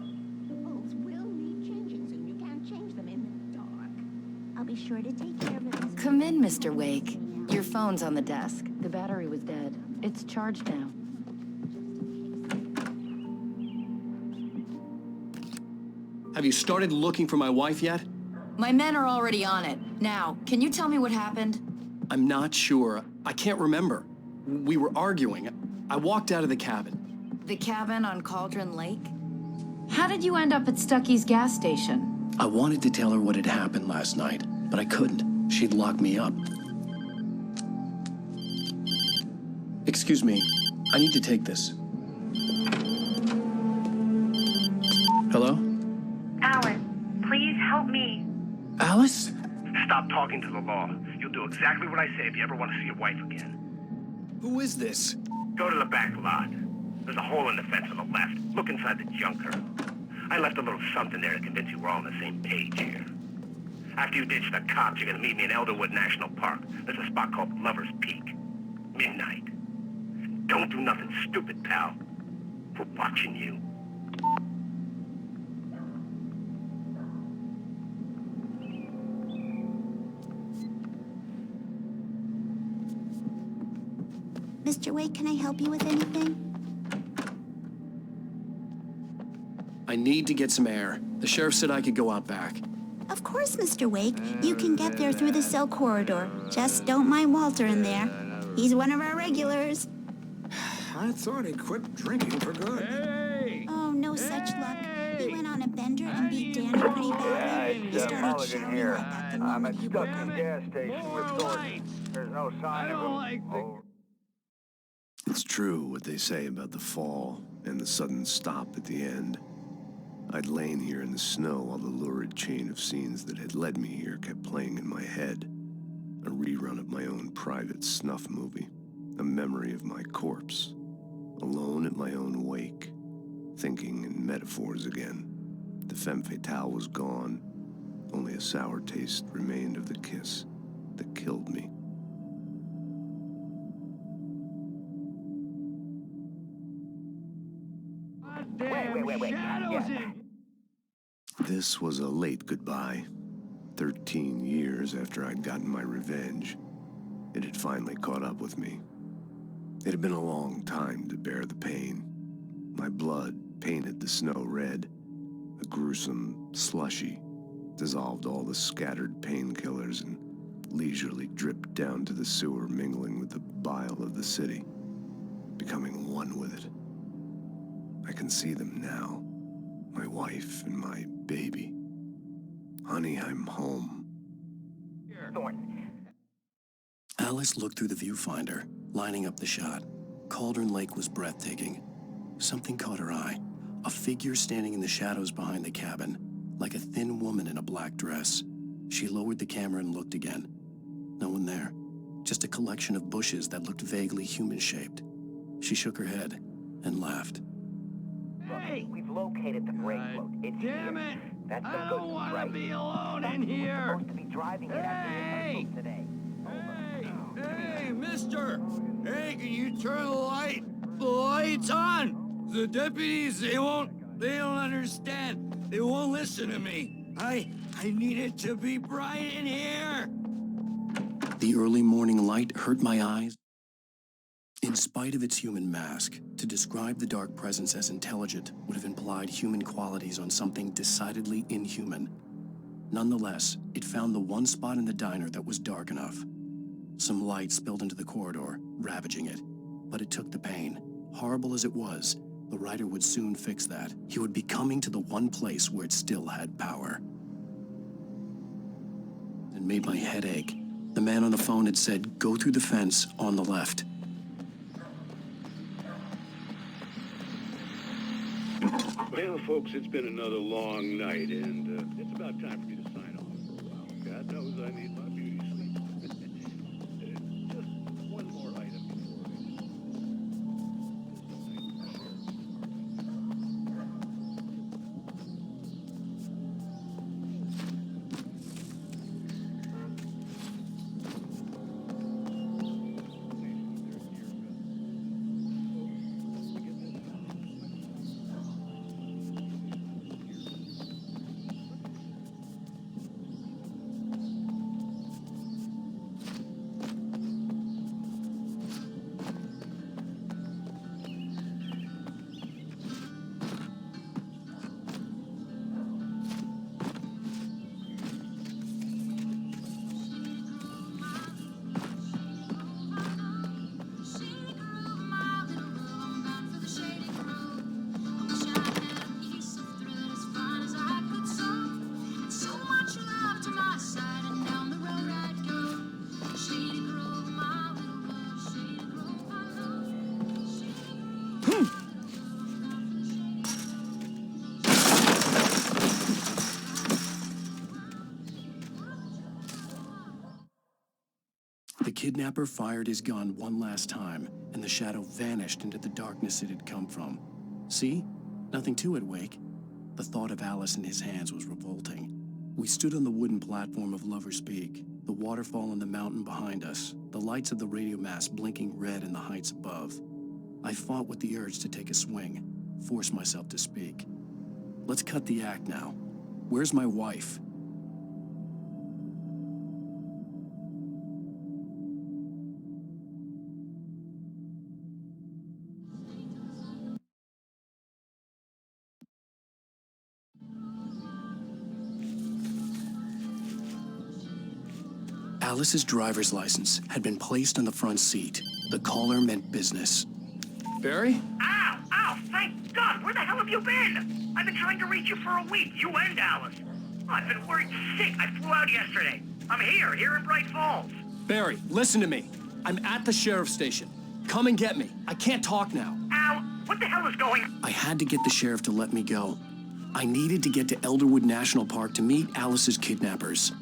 The bulbs will need changing soon. You can't change them in the dark. I'll be sure to take care of it, Miss Come in, Mr. Wake. Your phone's on the desk. The battery was dead. It's charged now. Have you started looking for my wife yet? My men are already on it. Now, can you tell me what happened? I'm not sure. I can't remember. We were arguing. I walked out of the cabin. The cabin on Cauldron Lake? How did you end up at Stucky's gas station? I wanted to tell her what had happened last night, but I couldn't. She'd locked me up. Excuse me. I need to take this. Hello? Alice, please help me. Alice? Stop talking to the law. You'll do exactly what I say if you ever want to see your wife again. Who is this? Go to the back lot. There's a hole in the fence on the left. Look inside the junker. I left a little something there to convince you we're all on the same page here. After you ditch the cops, you're gonna meet me in Elderwood National Park. There's a spot called Lover's Peak. Midnight. Don't do nothing stupid, pal. We're watching you. Mr. Wake, can I help you with anything? I need to get some air. The sheriff said I could go out back. Of course, Mr. Wake. You can get there through the cell corridor. Just don't mind Walter in there. He's one of our regulars. I thought he quit drinking for good. Hey! Oh, no such luck. He went on a bender and beat Danny pretty badly. He started shouting like that the moment he woke up. Gas station with Thornton. There's no sign of him. It's true what they say about the fall and the sudden stop at the end. I'd lain here in the snow while the lurid chain of scenes that had led me here kept playing in my head. A rerun of my own private snuff movie. A memory of my corpse. Alone at my own wake. Thinking in metaphors again. The femme fatale was gone. Only a sour taste remained of the kiss that killed me. Wait. Shadows in. This was a late goodbye. 13 years after I'd gotten my revenge, it had finally caught up with me. It had been a long time to bear the pain. My blood painted the snow red. A gruesome slushy dissolved all the scattered painkillers and leisurely dripped down to the sewer, mingling with the bile of the city, becoming one with it. I can see them now, my wife and my baby. Honey, I'm home. Alice looked through the viewfinder, lining up the shot. Cauldron Lake was breathtaking. Something caught her eye. A figure standing in the shadows behind the cabin, like a thin woman in a black dress. She lowered the camera and looked again. No one there. Just a collection of bushes that looked vaguely human-shaped. She shook her head and laughed. Hey! We've located the brake float. It's Damn here. it! That's I the don't good news, want to right? be alone in Somebody was here! supposed to be driving it Hey! after today. Hey, mister! Hey, can you turn the lights on? The deputies, they don't understand. They won't listen to me. I need it to be bright in here. The early morning light hurt my eyes. In spite of its human mask, to describe the dark presence as intelligent would have implied human qualities on something decidedly inhuman. Nonetheless, it found the one spot in the diner that was dark enough. Some light spilled into the corridor, ravaging it. But it took the pain. Horrible as it was, the writer would soon fix that. He would be coming to the one place where it still had power. It made my head ache. The man on the phone had said, "Go through the fence on the left." Well, folks, it's been another long night, and it's about time for me to sign off for a while. God knows I need my beauty sleep. Just one more item before The kidnapper fired his gun one last time, and the shadow vanished into the darkness it had come from. See? Nothing to it, Wake. The thought of Alice in his hands was revolting. We stood on the wooden platform of Lover's Peak, the waterfall on the mountain behind us, the lights of the radio mast blinking red in the heights above. I fought with the urge to take a swing, force myself to speak. Let's cut the act now. Where's my wife? Alice's driver's license had been placed on the front seat. The caller meant business. Barry? Ow! Ow! Thank God! Where the hell have you been? I've been trying to reach you for a week, you and Alice. I've been worried sick. I flew out yesterday. I'm here in Bright Falls. Barry, listen to me. I'm at the sheriff's station. Come and get me. I can't talk now. Al, what the hell is going on? I had to get the sheriff to let me go. I needed to get to Elderwood National Park to meet Alice's kidnappers.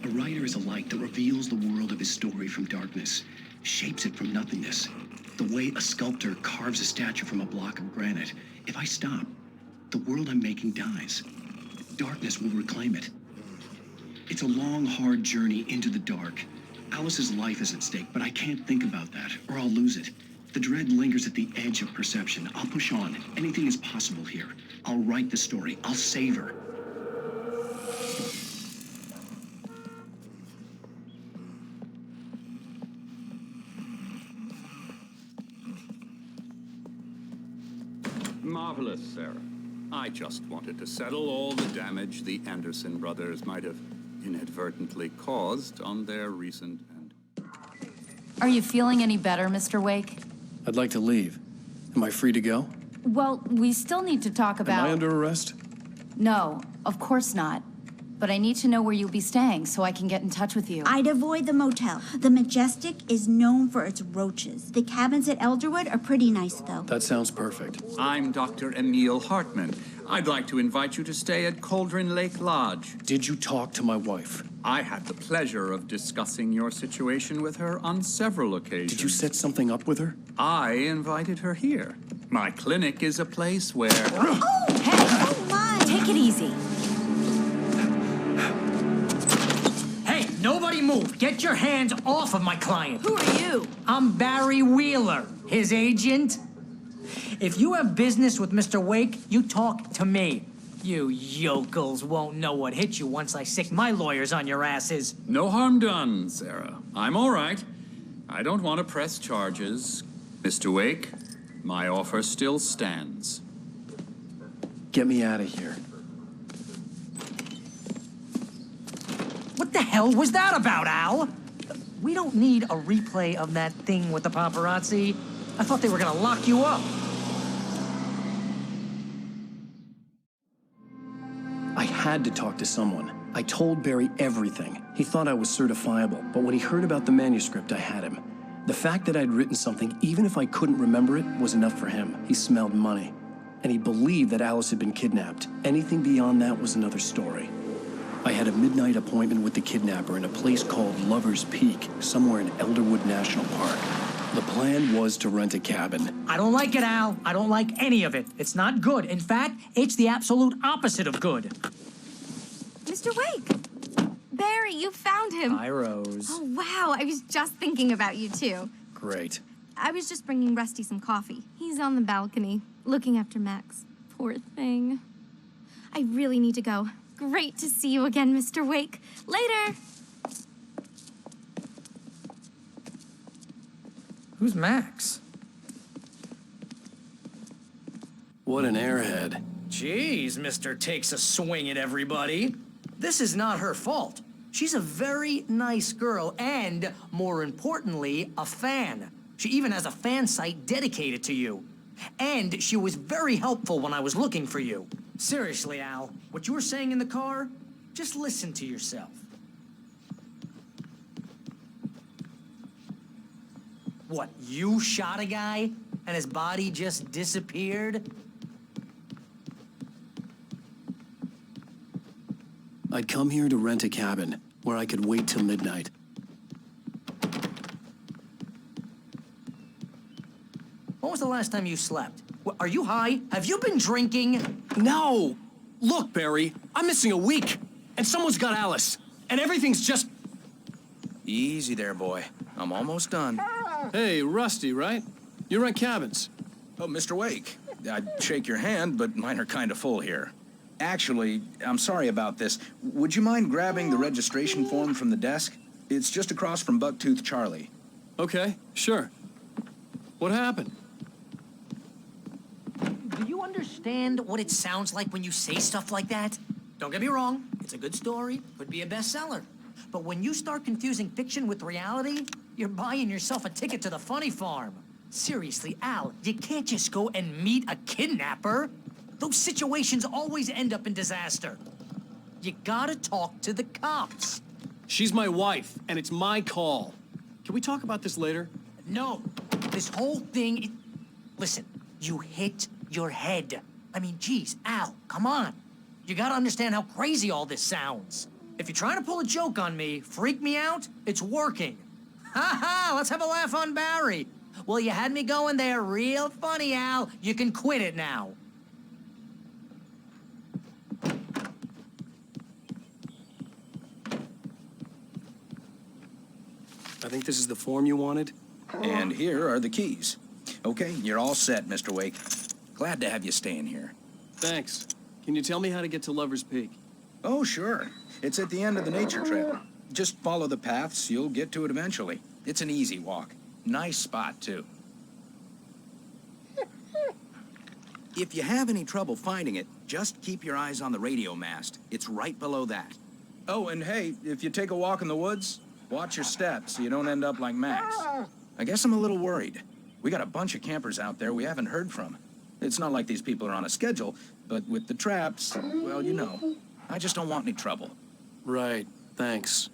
A writer is a light that reveals the world of his story from darkness, shapes it from nothingness. The way a sculptor carves a statue from a block of granite. If I stop, the world I'm making dies. Darkness will reclaim it. It's a long, hard journey into the dark. Alice's life is at stake, but I can't think about that, or I'll lose it. The dread lingers at the edge of perception. I'll push on. Anything is possible here. I'll write the story. I'll save her. Marvelous, Sarah. I just wanted to settle all the damage the Anderson brothers might have inadvertently caused on their recent and... Are you feeling any better, Mr. Wake? I'd like to leave. Am I free to go? Well, we still need to talk about... Am I under arrest? No, of course not. But I need to know where you'll be staying so I can get in touch with you. I'd avoid the motel. The Majestic is known for its roaches. The cabins at Elderwood are pretty nice, though. That sounds perfect. I'm Dr. Emil Hartman. I'd like to invite you to stay at Cauldron Lake Lodge. Did you talk to my wife? I had the pleasure of discussing your situation with her on several occasions. Did you set something up with her? I invited her here. My clinic is a place where... Oh, hey! Oh, my! Take it easy. Nobody move. Get your hands off of my client. Who are you? I'm Barry Wheeler, his agent. If you have business with Mr. Wake, you talk to me. You yokels won't know what hit you once I sick my lawyers on your asses. No harm done, Sarah. I'm all right. I don't want to press charges. Mr. Wake, My offer still stands. Get me out of here. What the hell was that about, Al? We don't need a replay of that thing with the paparazzi. I thought they were gonna lock you up. I had to talk to someone. I told Barry everything. He thought I was certifiable, but when he heard about the manuscript, I had him. The fact that I'd written something, even if I couldn't remember it, was enough for him. He smelled money. And he believed that Alice had been kidnapped. Anything beyond that was another story. I had a midnight appointment with the kidnapper in a place called Lover's Peak, somewhere in Elderwood National Park. The plan was to rent a cabin. I don't like it, Al. I don't like any of it. It's not good. In fact, it's the absolute opposite of good. Mr. Wake! Barry, you found him. Hi, Rose. Oh, wow. I was just thinking about you, too. Great. I was just bringing Rusty some coffee. He's on the balcony, looking after Max. Poor thing. I really need to go. Great to see you again, Mr. Wake. Later! Who's Max? What an airhead. Jeez, Mr. Takes a swing at everybody. This is not her fault. She's a very nice girl and, more importantly, a fan. She even has a fan site dedicated to you. And she was very helpful when I was looking for you. Seriously, Al, what you were saying in the car, just listen to yourself. What, you shot a guy and his body just disappeared? I'd come here to rent a cabin where I could wait till midnight. When was the last time you slept? Are you high? Have you been drinking? No! Look, Barry, I'm missing a week, and someone's got Alice, and everything's just... Easy there, boy. I'm almost done. Hey, Rusty, right? You rent cabins. Oh, Mr. Wake. I'd shake your hand, but mine are kind of full here. Actually, I'm sorry about this. Would you mind grabbing the registration form from the desk? It's just across from Bucktooth Charlie. Okay, sure. What happened? Do you understand what it sounds like when you say stuff like that? Don't get me wrong, it's a good story, could be a bestseller. But when you start confusing fiction with reality, you're buying yourself a ticket to the funny farm. Seriously, Al, you can't just go and meet a kidnapper. Those situations always end up in disaster. You gotta talk to the cops. She's my wife, and it's my call. Can we talk about this later? No, this whole thing... Listen, you hit your head. I mean, geez, Al, come on. You gotta understand how crazy all this sounds. If you're trying to pull a joke on me, freak me out, it's working. Ha ha, let's have a laugh on Barry. Well, you had me going there real funny, Al. You can quit it now. I think this is the form you wanted. And here are the keys. Okay, you're all set, Mr. Wake. Glad to have you staying here. Thanks. Can you tell me how to get to Lover's Peak? Oh, sure. It's at the end of the nature trail. Just follow the paths, you'll get to it eventually. It's an easy walk. Nice spot, too. If you have any trouble finding it, just keep your eyes on the radio mast. It's right below that. Oh, and hey, if you take a walk in the woods, watch your steps so you don't end up like Max. I guess I'm a little worried. We got a bunch of campers out there we haven't heard from. It's not like these people are on a schedule, but with the traps, well, you know. I just don't want any trouble. Right, thanks.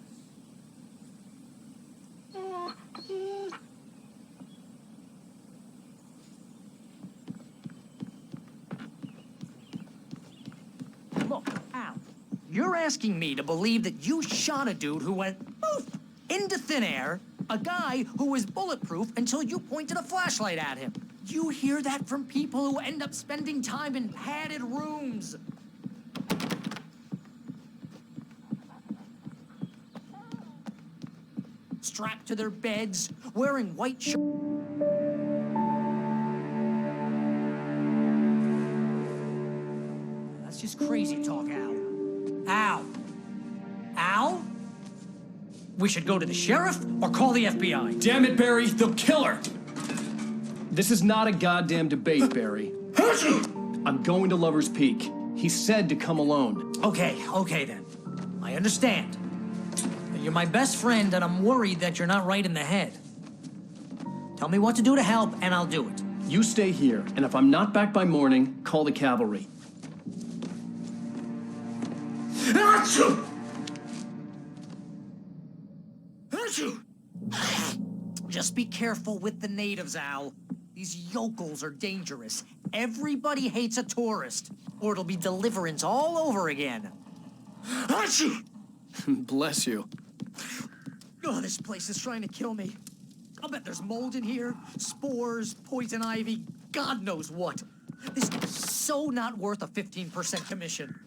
Look, Al, you're asking me to believe that you shot a dude who went poof into thin air, a guy who was bulletproof until you pointed a flashlight at him. You hear that from people who end up spending time in padded rooms. Strapped to their beds, wearing white shirts. That's just crazy talk, Al. Al? Al? We should go to the sheriff or call the FBI. Damn it, Barry, they'll kill her! This is not a goddamn debate, Barry. I'm going to Lover's Peak. He said to come alone. Okay then. I understand. You're my best friend, and I'm worried that you're not right in the head. Tell me what to do to help, and I'll do it. You stay here, and if I'm not back by morning, call the cavalry. Achoo! Just be careful with the natives, Al. These yokels are dangerous. Everybody hates a tourist, or it'll be deliverance all over again. Achoo! Bless you. Oh, this place is trying to kill me. I'll bet there's mold in here, spores, poison ivy, God knows what. This is so not worth a 15% commission.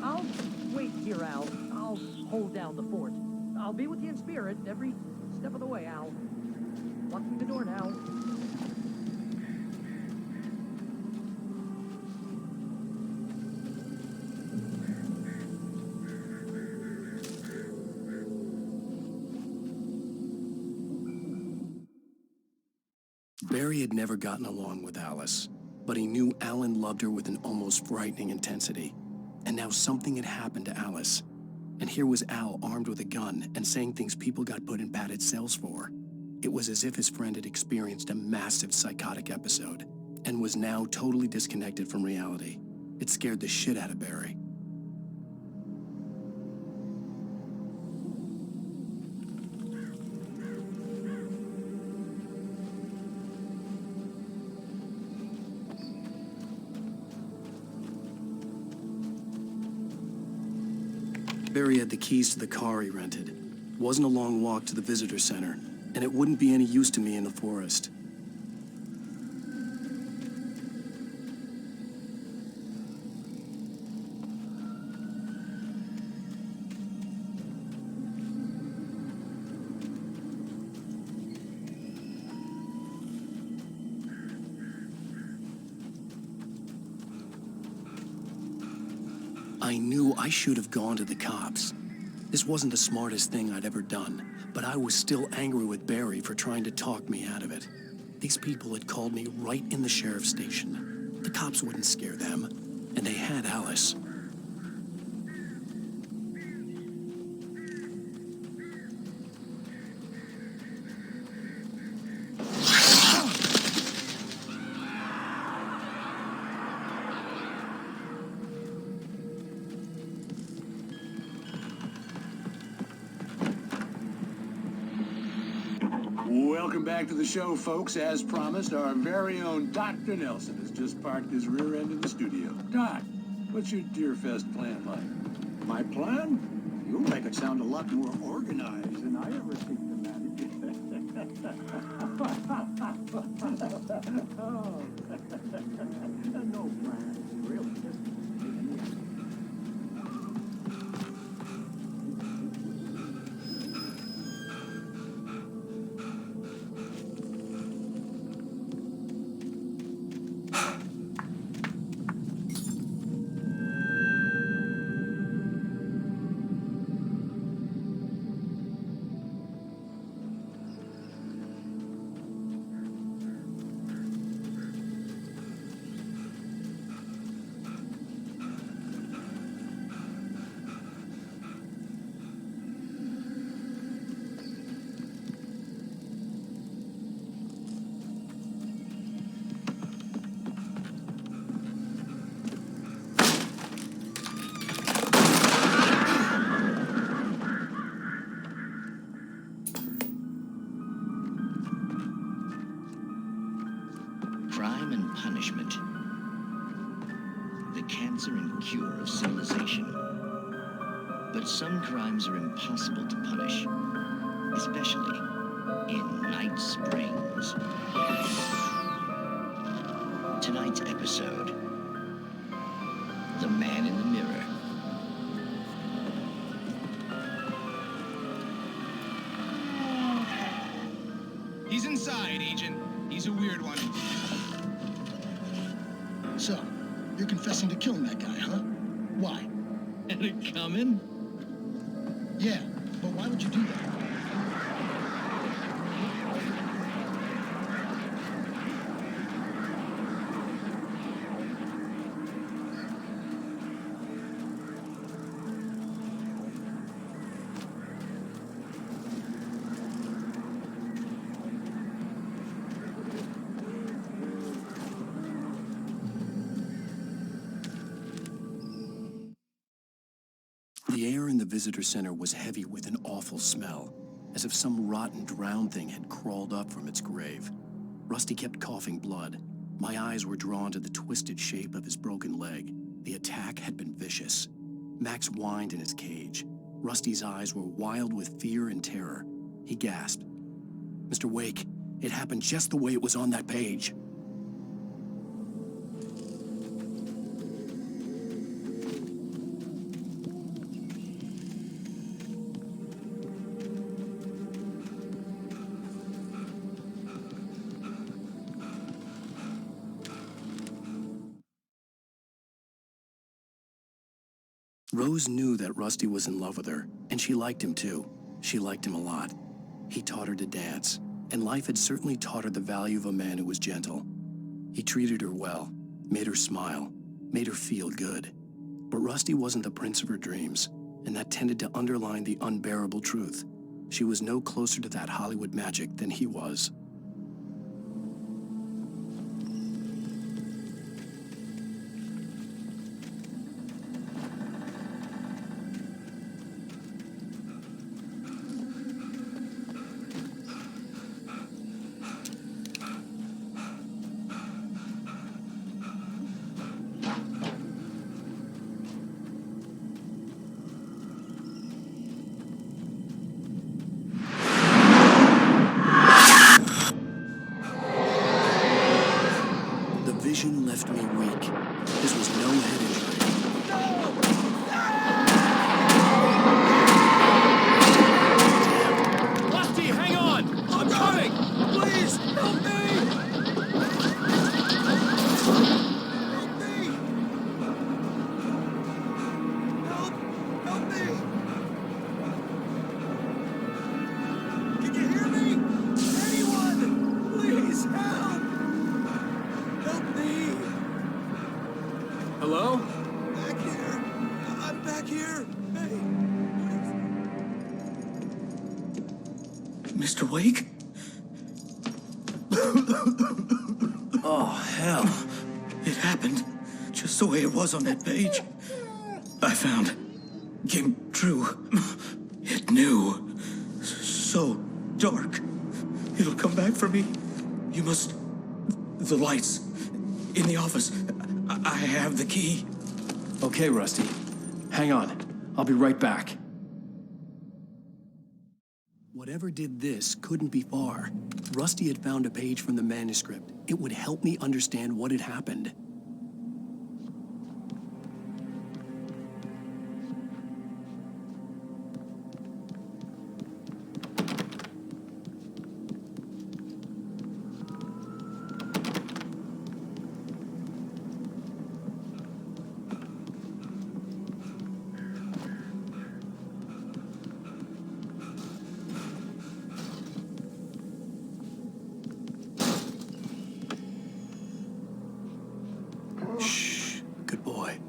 I'll wait here, Al. I'll hold down the fort. I'll be with you in spirit every step of the way, Al. Locking the door now. Barry had never gotten along with Alice, but he knew Alan loved her with an almost frightening intensity. And now something had happened to Alice. And here was Al armed with a gun and saying things people got put in padded cells for. It was as if his friend had experienced a massive psychotic episode and was now totally disconnected from reality. It scared the shit out of Barry. Barry had the keys to the car he rented. It wasn't a long walk to the visitor center, and it wouldn't be any use to me in the forest. I knew I should have gone to the cops. This wasn't the smartest thing I'd ever done, but I was still angry with Barry for trying to talk me out of it. These people had called me right in the sheriff's station. The cops wouldn't scare them, and they had Alice. Welcome back to the show, folks. As promised, our very own Dr. Nelson has just parked his rear end in the studio. Doc, what's your Deerfest plan like? My plan? You make it sound a lot more organized than I ever seem to manage. Oh. No plan, really. Just taking the action. punishment. The cancer and cure of civilization. But some crimes are impossible to punish, especially in Night Springs. Tonight's episode, The Man in the Mirror. He's inside, Agent. He's a weird one. So, you're confessing to killing that guy, huh? Why? Had it coming? Yeah, but why would you do that? The air in the visitor center was heavy with an awful smell, as if some rotten drowned thing had crawled up from its grave. Rusty kept coughing blood. My eyes were drawn to the twisted shape of his broken leg. The attack had been vicious. Max whined in his cage. Rusty's eyes were wild with fear and terror. He gasped. "Mr. Wake, it happened just the way it was on that page." Rose knew that Rusty was in love with her, and she liked him too. She liked him a lot. He taught her to dance, and life had certainly taught her the value of a man who was gentle. He treated her well, made her smile, made her feel good. But Rusty wasn't the prince of her dreams, and that tended to underline the unbearable truth. She was no closer to that Hollywood magic than he was. Vision left me weak. This was no head injury. Rusty, hang on! I'm coming! Please, help me! Help me! Help me! Can you hear me? Anyone! Please, help! Help me! Hello? Back here! I'm back here! Hey! Mr. Wake? Oh, hell. It happened just the way it was on that page. I found. Came true. It knew. So dark. It'll come back for me. You must... The lights. In the office. I have the key. Okay, Rusty. Hang on. I'll be right back. Whatever did this couldn't be far. Rusty had found a page from the manuscript. It would help me understand what had happened. Shh. Good boy.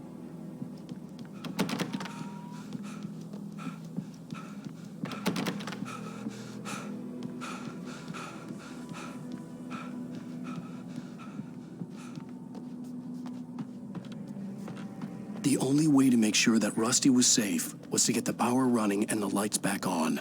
The only way to make sure that Rusty was safe was to get the power running and the lights back on.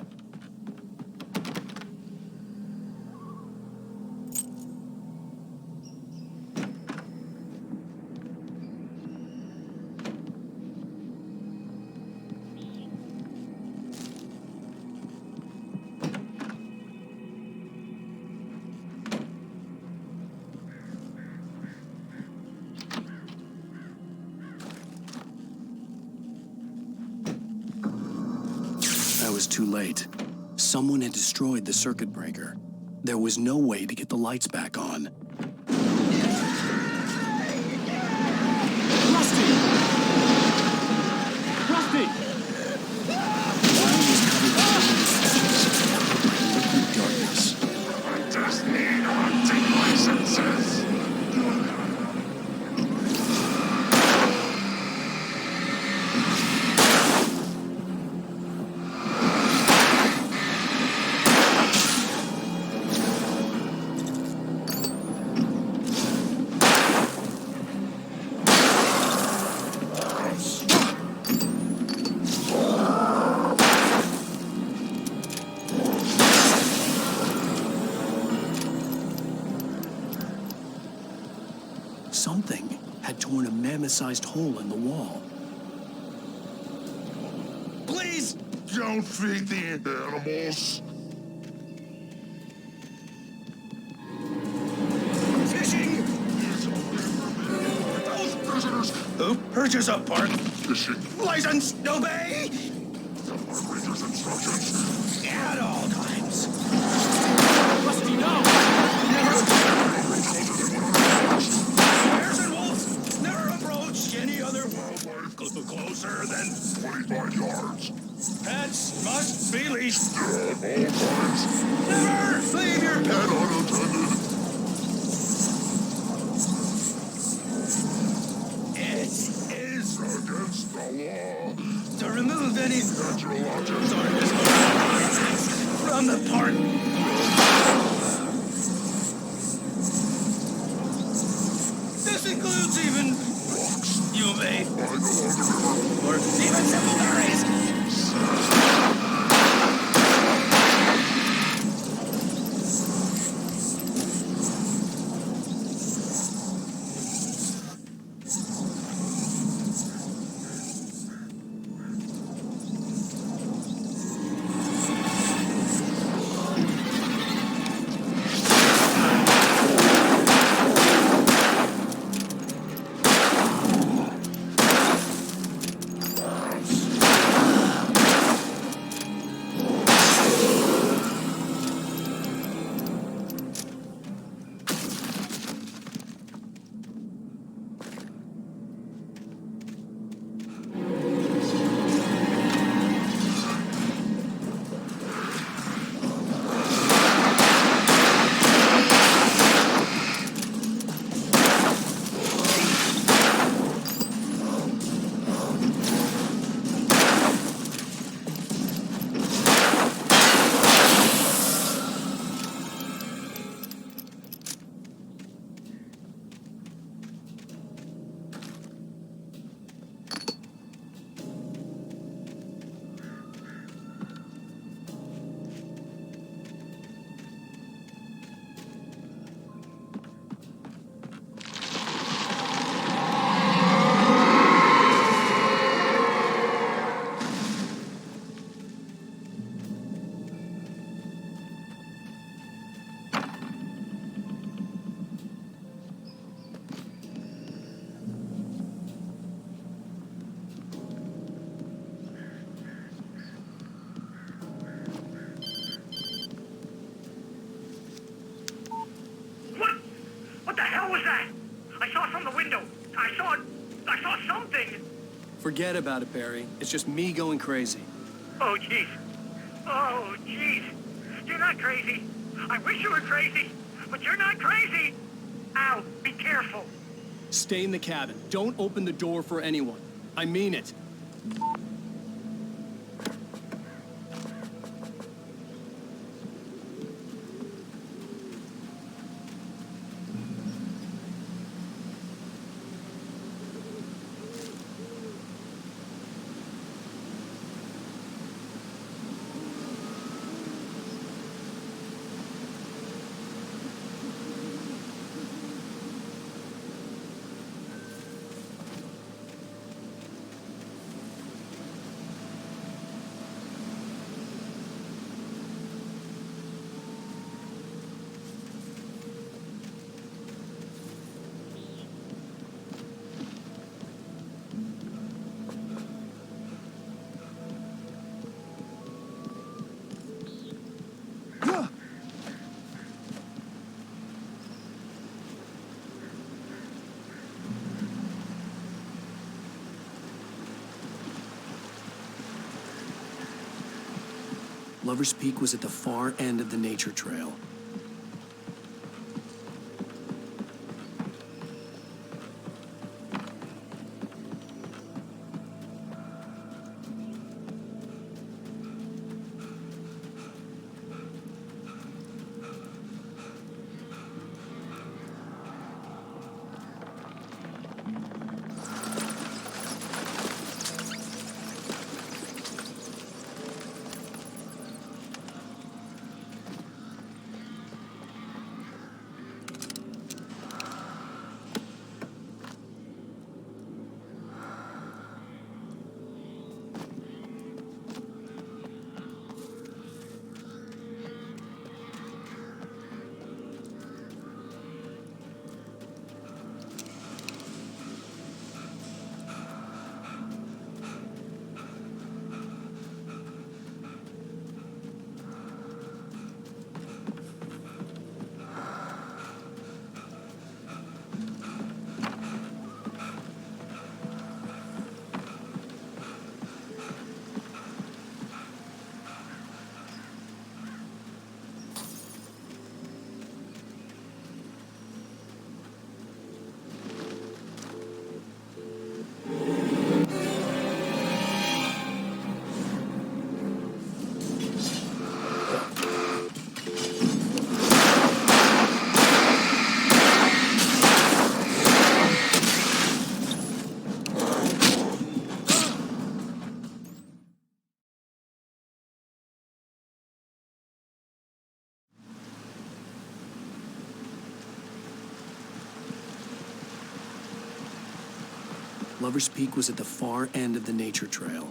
was too late. Someone had destroyed the circuit breaker. There was no way to get the lights back on. Rusty! Rusty! Liquid darkness. I just need hunting licenses. Something had torn a mammoth-sized hole in the wall. Please don't feed the animals. Fishing! Those prisoners! Who purchase a park? Fishing. License, obey! Operator's instructions. At all times. Rusty, no! Bears and wolves never approach any other wildlife closer than 25 yards. pets must be leashed. At all times. Never leave your And pet. unattended. It is Against the law. to remove any Natural objects. from the park. This includes even you may or even simple berries. What the hell was that? I saw it from the window. I saw something. Forget about it, Barry. It's just me going crazy. Oh, jeez. Oh, jeez. You're not crazy. I wish you were crazy, but you're not crazy. Ow, be careful. Stay in the cabin. Don't open the door for anyone. I mean it. Lover's Peak was at the far end of the nature trail. Lover's Peak was at the far end of the nature trail.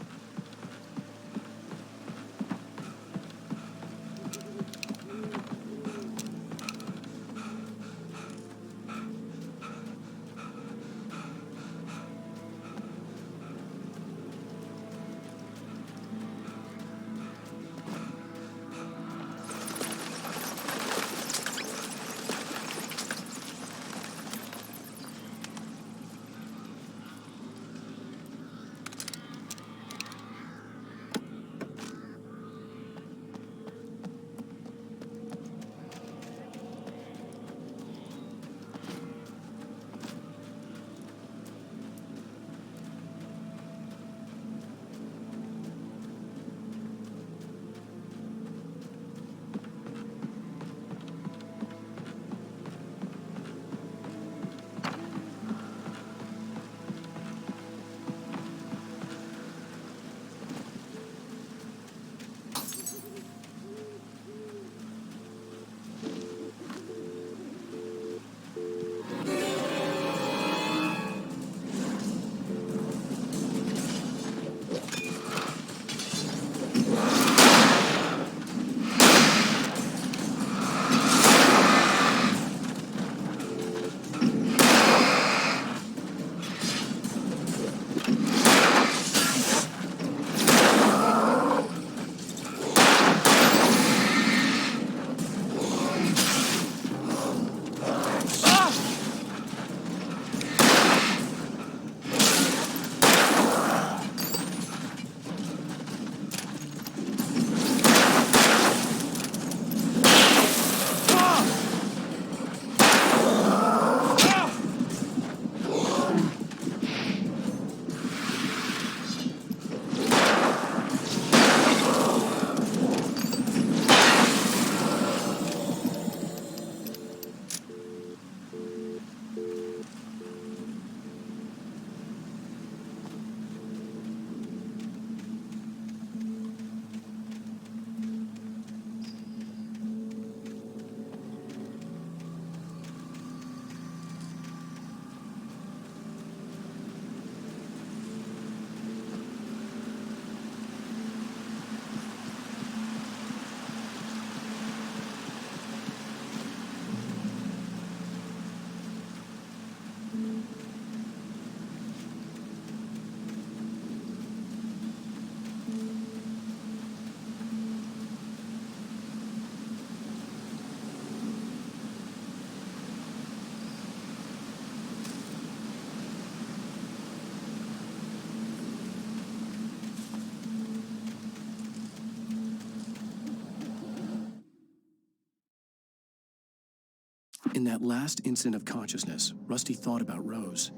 In that last instant of consciousness, Rusty thought about Rose.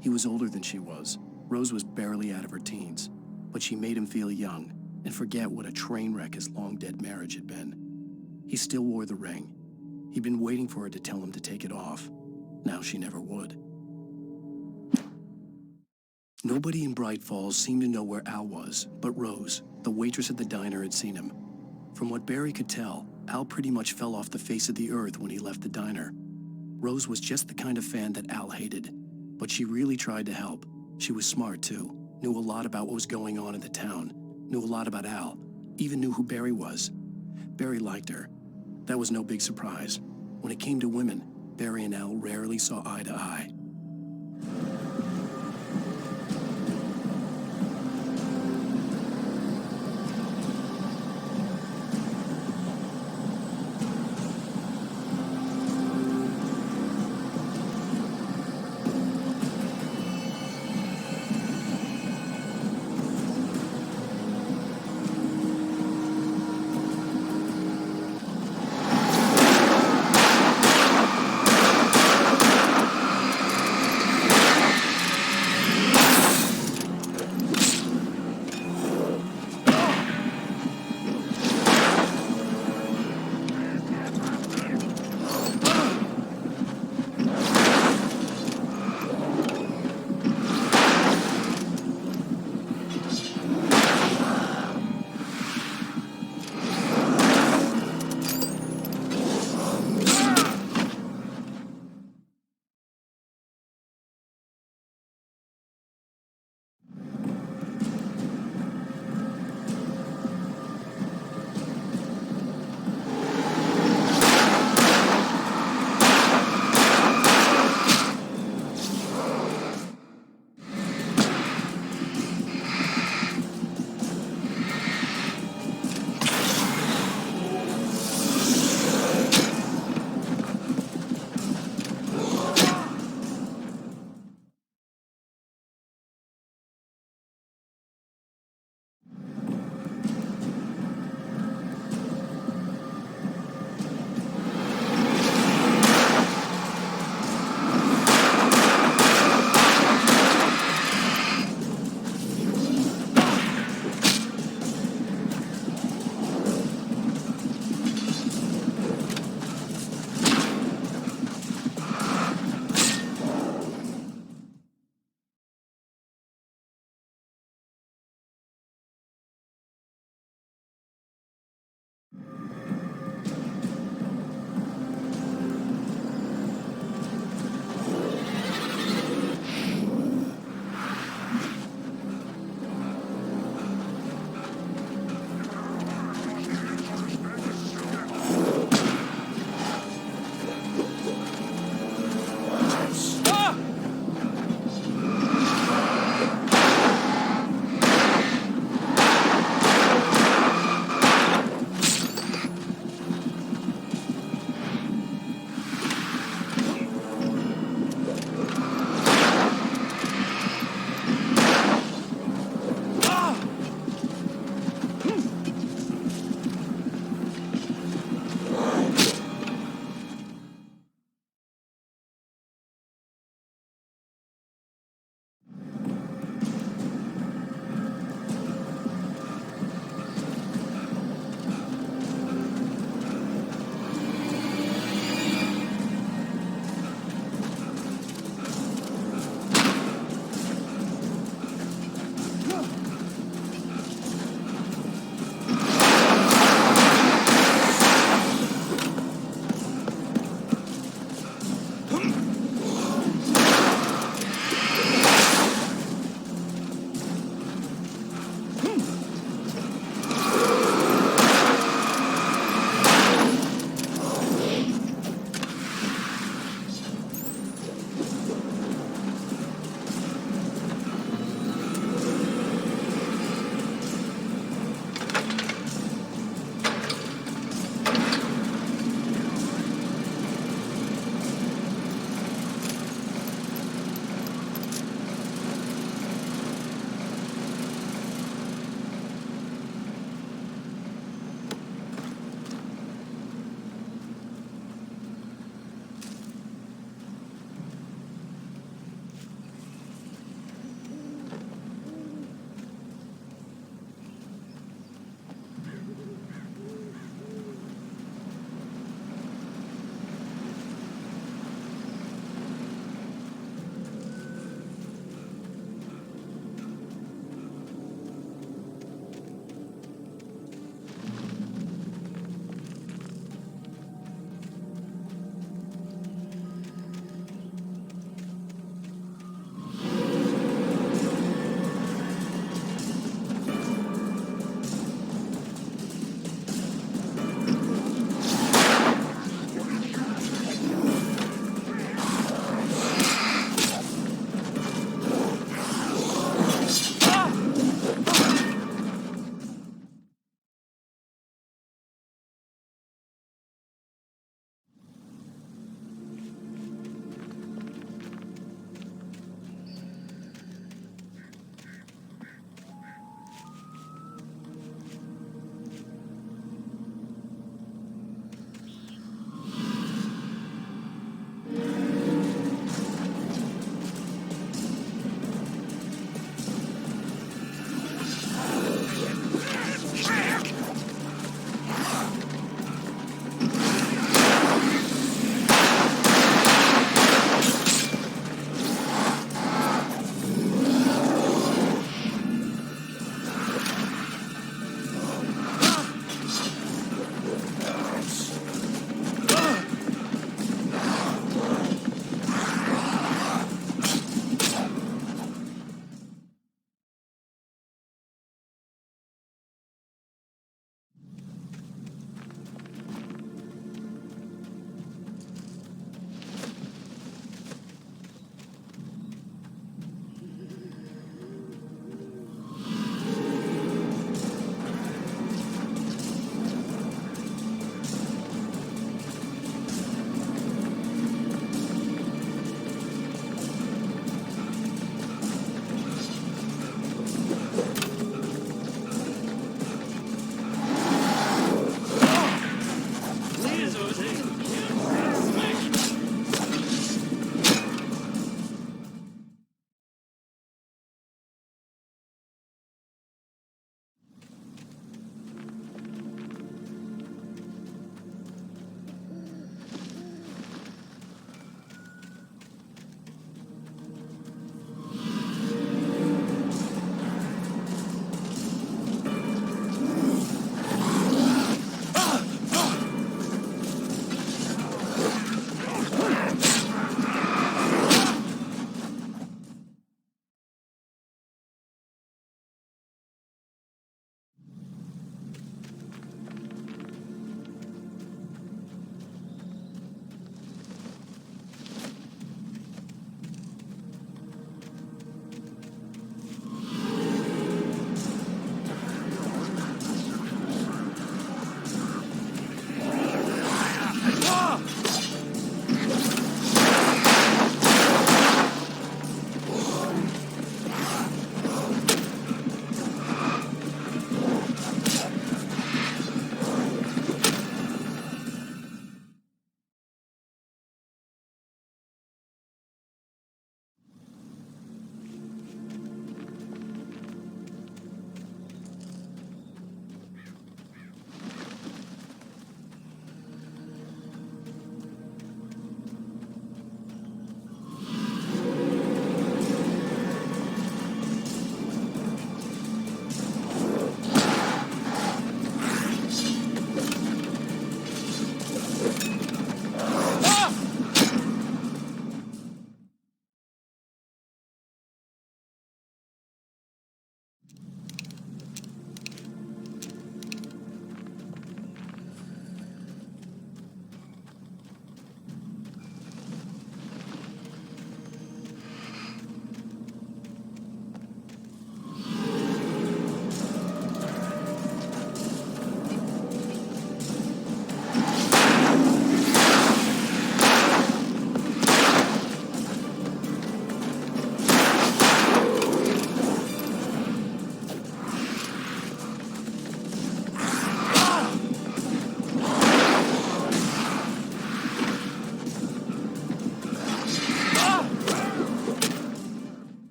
He was older than she was. Rose was barely out of her teens, but she made him feel young and forget what a train wreck his long-dead marriage had been. He still wore the ring. He'd been waiting for her to tell him to take it off. Now she never would. Nobody in Bright Falls seemed to know where Al was, but Rose, the waitress at the diner, had seen him. From what Barry could tell, Al pretty much fell off the face of the earth when he left the diner. Rose was just the kind of fan that Al hated, but she really tried to help. She was smart, too, knew a lot about what was going on in the town, knew a lot about Al, even knew who Barry was. Barry liked her. That was no big surprise. When it came to women, Barry and Al rarely saw eye to eye.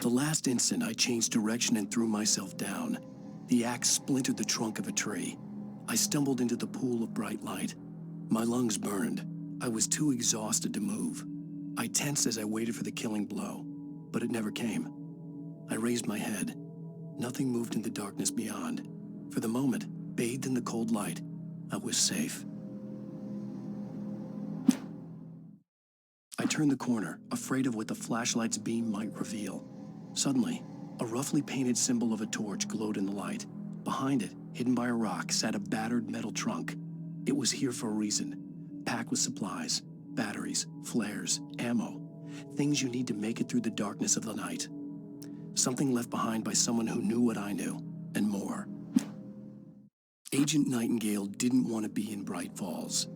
the last instant, I changed direction and threw myself down. The axe splintered the trunk of a tree. I stumbled into the pool of bright light. My lungs burned. I was too exhausted to move. I tensed as I waited for the killing blow, but it never came. I raised my head. Nothing moved in the darkness beyond. For the moment, bathed in the cold light, I was safe. I turned the corner, afraid of what the flashlight's beam might reveal. Suddenly, a roughly painted symbol of a torch glowed in the light. Behind it, hidden by a rock, sat a battered metal trunk. It was here for a reason, packed with supplies, batteries, flares, ammo, things you need to make it through the darkness of the night. Something left behind by someone who knew what I knew, and more. Agent Nightingale didn't want to be in Bright Falls.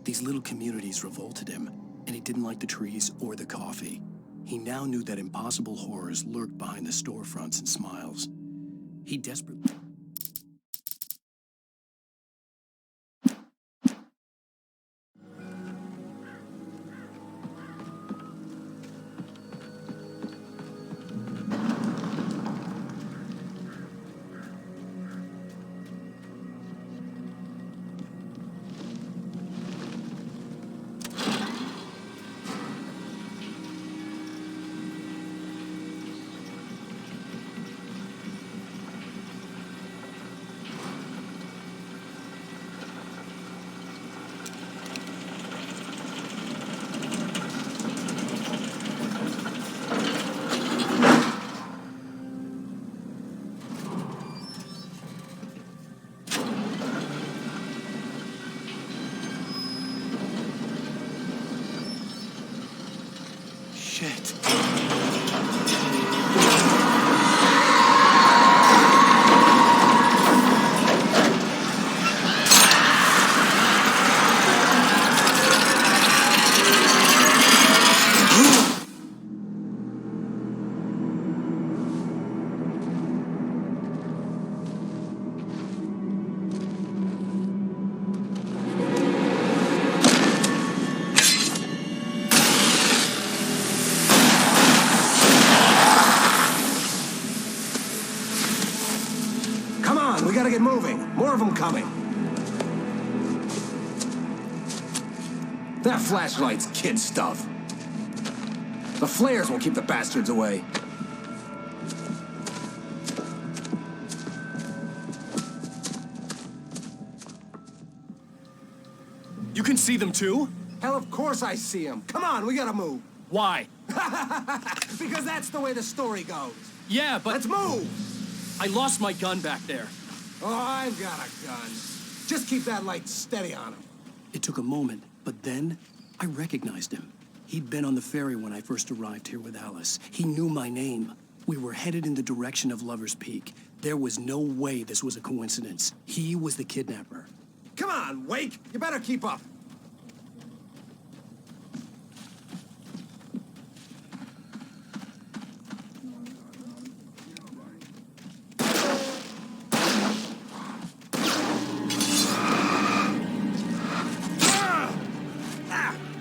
These little communities revolted him, and he didn't like the trees or the coffee. He now knew that impossible horrors lurked behind the storefronts and smiles. He desperately... Shit. We gotta get moving. More of them coming. That flashlight's kid stuff. The flares won't keep the bastards away. You can see them too? Hell, of course I see them. Come on, we gotta move. Why? Because that's the way the story goes. Yeah, but... Let's move! I lost my gun back there. Oh, I've got a gun. Just keep that light steady on him. It took a moment, but then I recognized him. He'd been on the ferry when I first arrived here with Alice. He knew my name. We were headed in the direction of Lover's Peak. There was no way this was a coincidence. He was the kidnapper. Come on, Wake! You better keep up.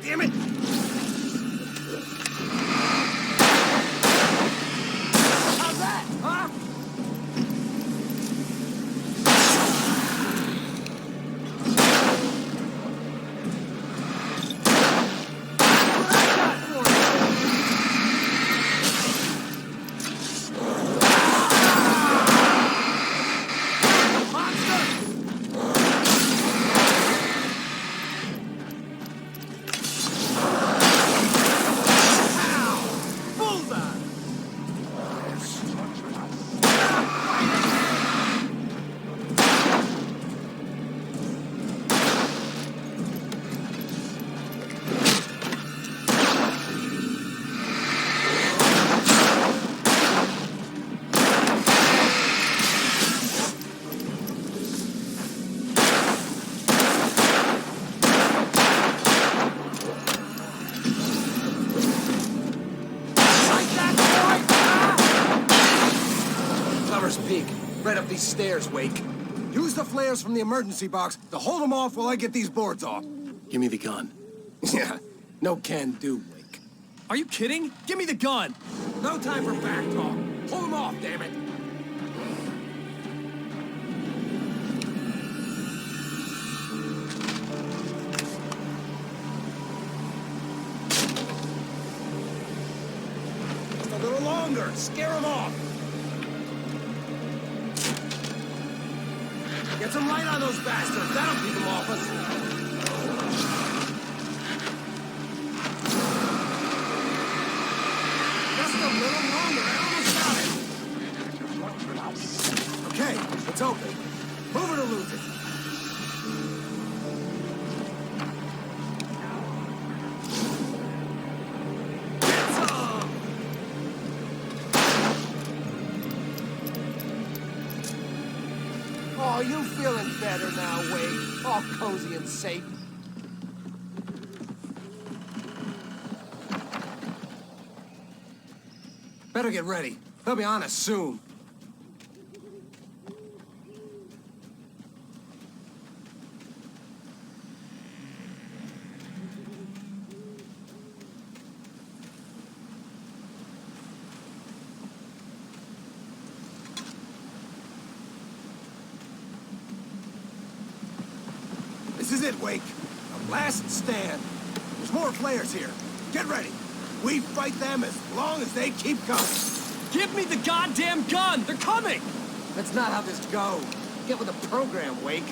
Damn it! How's that, huh? Peak. Right up these stairs, Wake. Use the flares from the emergency box to hold them off while I get these boards off. Give me the gun. Yeah, no can do, Wake. Are you kidding? Give me the gun! No time for back talk. Pull him off, damn it! Just a little longer. Scare him off. Get some light on those bastards. That'll keep them off us. Just a little longer. I almost got it. Okay, it's open. Move it or lose it. Get some! Oh, you feeling better now, Wade? All cozy and safe. Better get ready. They'll be on us soon. This is it, Wake. The last stand. There's more players here. Get ready. We fight them as long as they keep coming. Give me the goddamn gun! They're coming! That's not how this goes. Get with the program, Wake.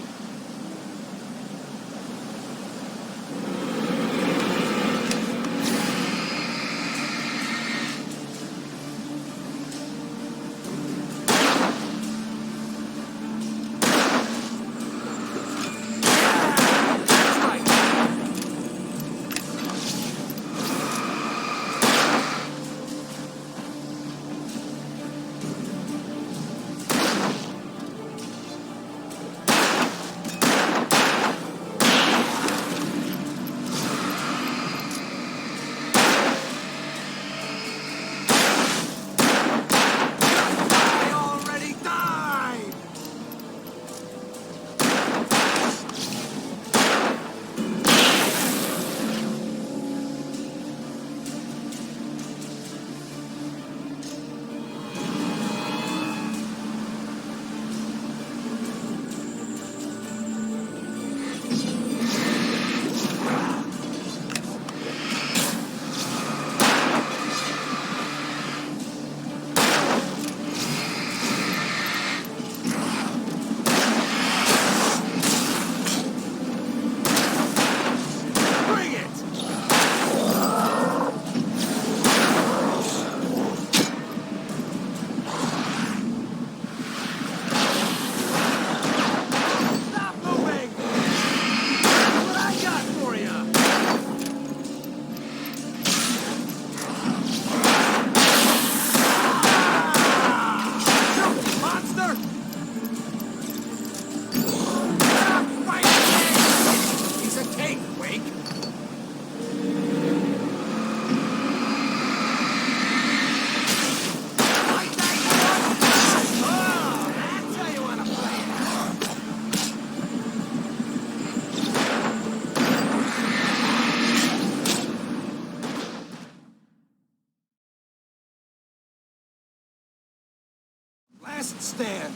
Last stand.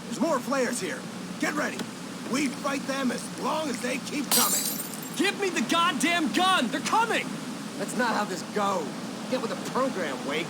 There's more players here. Get ready. We fight them as long as they keep coming. Give me the goddamn gun! They're coming! That's not how this goes. Get with the program, Wake.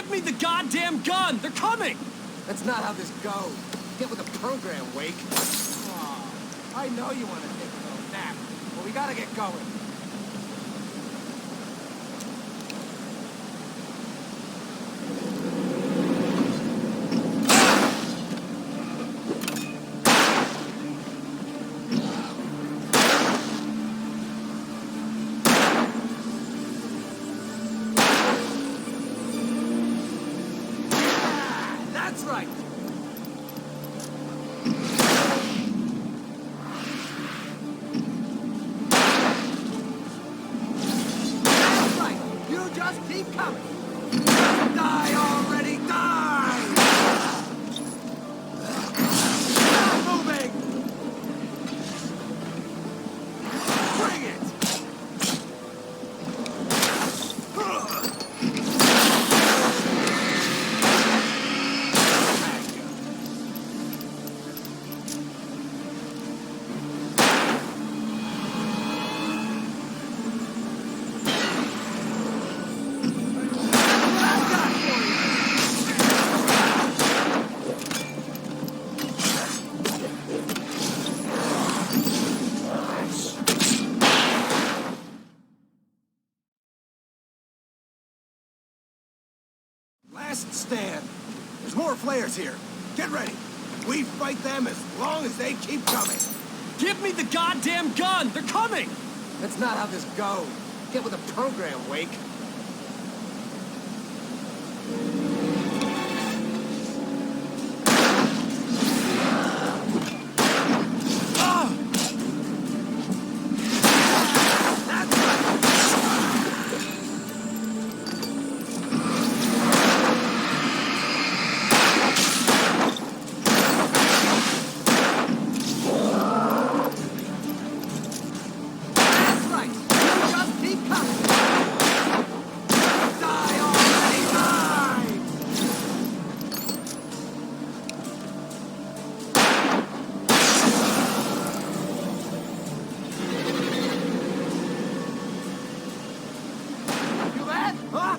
Give me the goddamn gun! They're coming! That's not how this goes. Get with the program, Wake. Aw, I know you want to take a little nap, but we gotta get going. That's right! That's right! You just keep coming! Die already, die! Stop moving! Bring it! Last stand. There's more flares here. Get ready. We fight them as long as they keep coming. Give me the goddamn gun! They're coming! That's not how this goes. Get with the program, Wake. That's right! You just keep coming! Die already, die! You mad? Huh?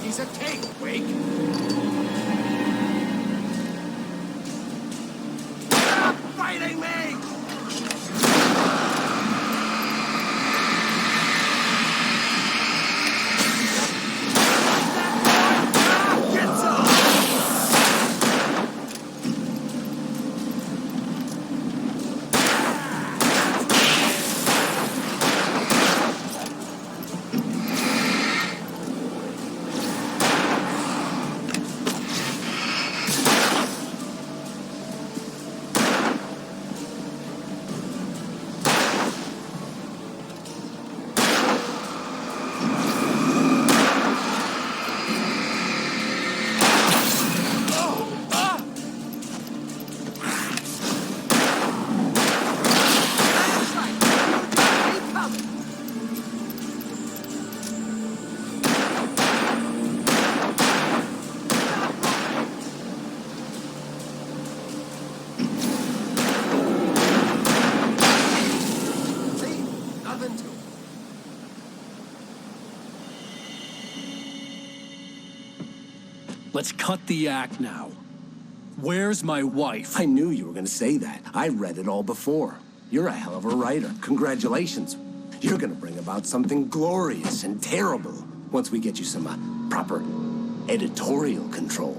Piece of cake, Wake. Stop fighting me! Get some! Nothing to it. Let's cut the act now. Where's my wife? I knew you were going to say that. I read it all before. You're a hell of a writer. Congratulations. You're going to bring about something glorious and terrible once we get you some proper editorial control.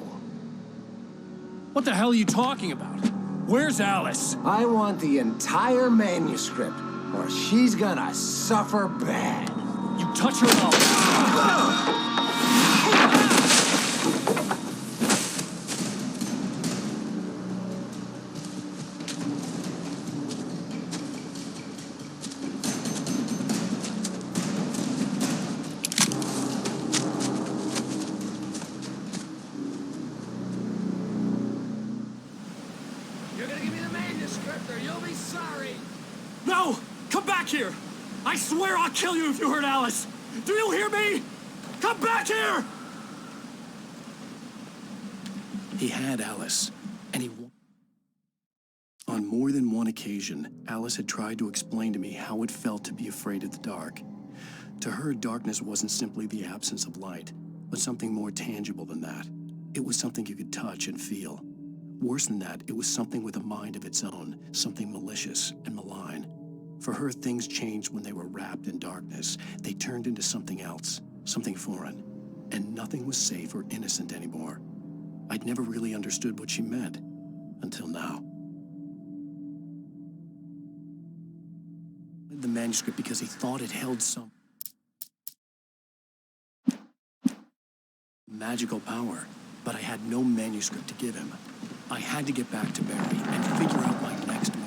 What the hell are you talking about? Where's Alice? I want the entire manuscript, or she's gonna suffer bad. You touch her mouth. You'll be sorry. No! Come back here! I swear I'll kill you if you hurt Alice! Do you hear me? Come back here! He had Alice, and on more than one occasion, Alice had tried to explain to me how it felt to be afraid of the dark. To her, darkness wasn't simply the absence of light, but something more tangible than that. It was something you could touch and feel. Worse than that, it was something with a mind of its own, something malicious and malign. For her, things changed when they were wrapped in darkness. They turned into something else, something foreign, and nothing was safe or innocent anymore. I'd never really understood what she meant, until now. I read the manuscript because he thought it held some magical power, but I had no manuscript to give him. I had to get back to Barry and figure out my next move.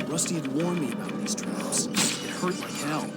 Rusty had warned me about these traps. It hurt like hell.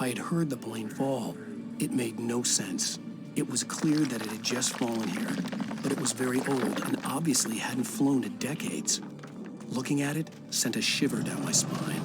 I had heard the plane fall. It made no sense. It was clear that it had just fallen here, but it was very old and obviously hadn't flown in decades. Looking at it sent a shiver down my spine.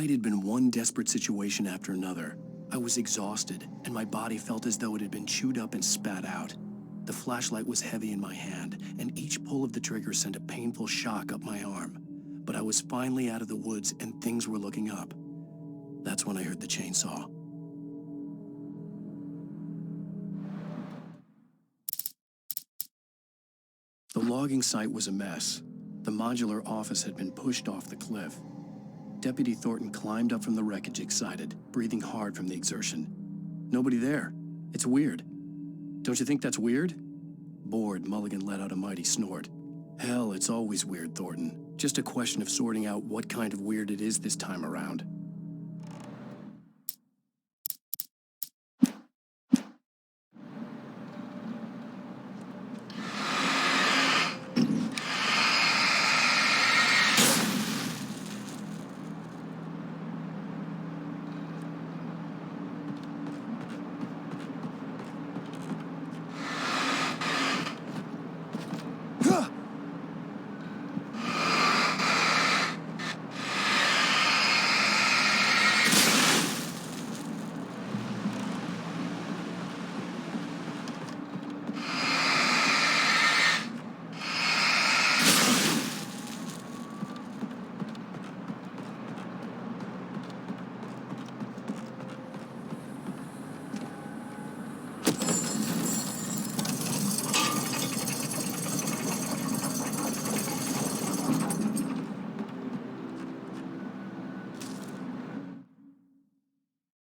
night had been one desperate situation after another. I was exhausted, and my body felt as though it had been chewed up and spat out. The flashlight was heavy in my hand, and each pull of the trigger sent a painful shock up my arm. But I was finally out of the woods, and things were looking up. That's when I heard the chainsaw. The logging site was a mess. The modular office had been pushed off the cliff. Deputy Thornton climbed up from the wreckage excited, breathing hard from the exertion. Nobody there. It's weird. Don't you think that's weird? Bored, Mulligan let out a mighty snort. Hell, it's always weird, Thornton. Just a question of sorting out what kind of weird it is this time around.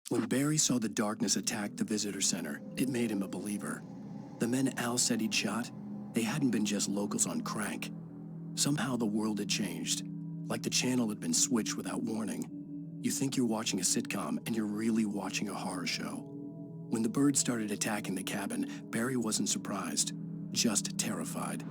When Barry saw the darkness attack the visitor center, it made him a believer. The men Al said he'd shot, they hadn't been just locals on crank. Somehow the world had changed, like the channel had been switched without warning. You think you're watching a sitcom, and you're really watching a horror show. When the birds started attacking the cabin, Barry wasn't surprised, just terrified.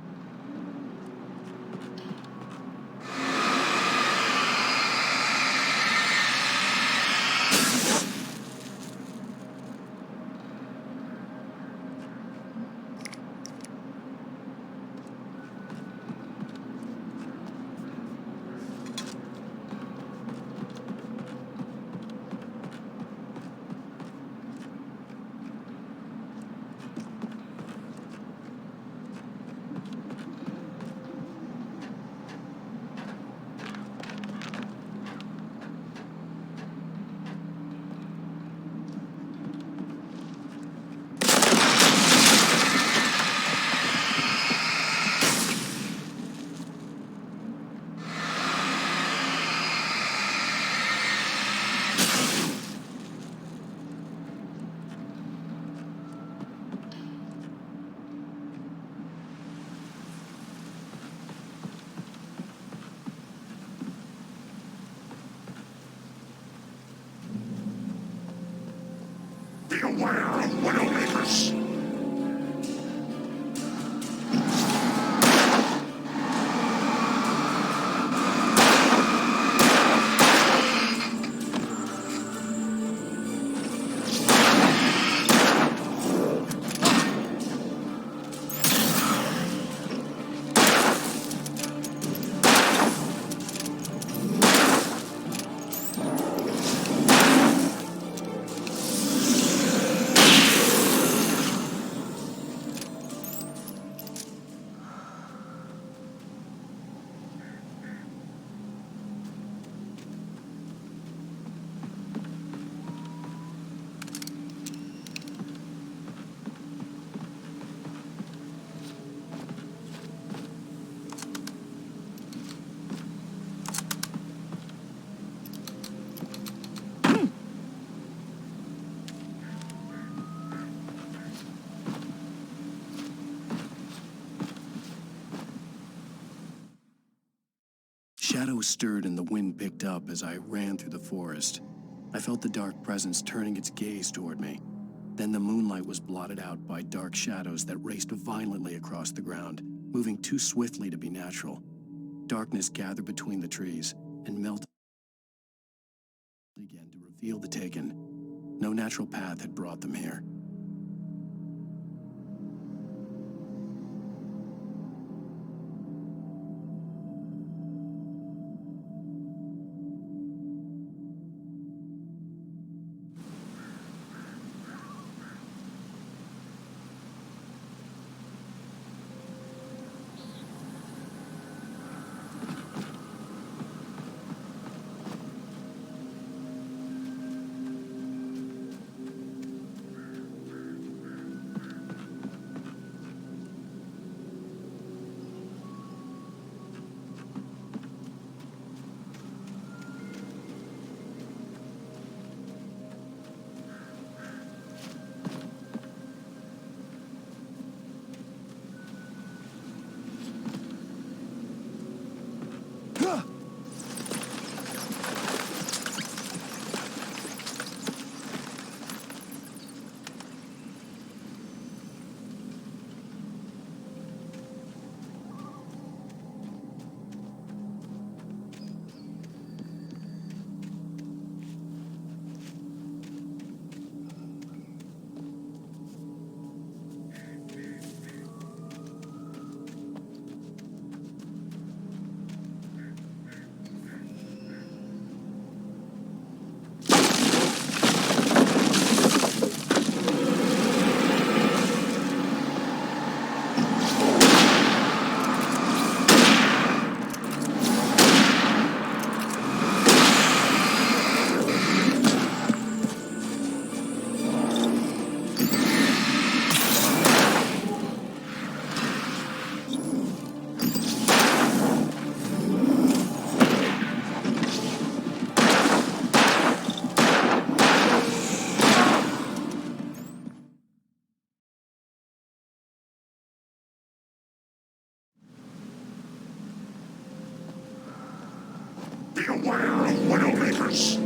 Beware of Widowmakers! Shadows stirred and the wind picked up as I ran through the forest. I felt the dark presence turning its gaze toward me. Then the moonlight was blotted out by dark shadows that raced violently across the ground, moving too swiftly to be natural. Darkness gathered between the trees and melted again to reveal the taken. No natural path had brought them here. Beware of Widowmakers!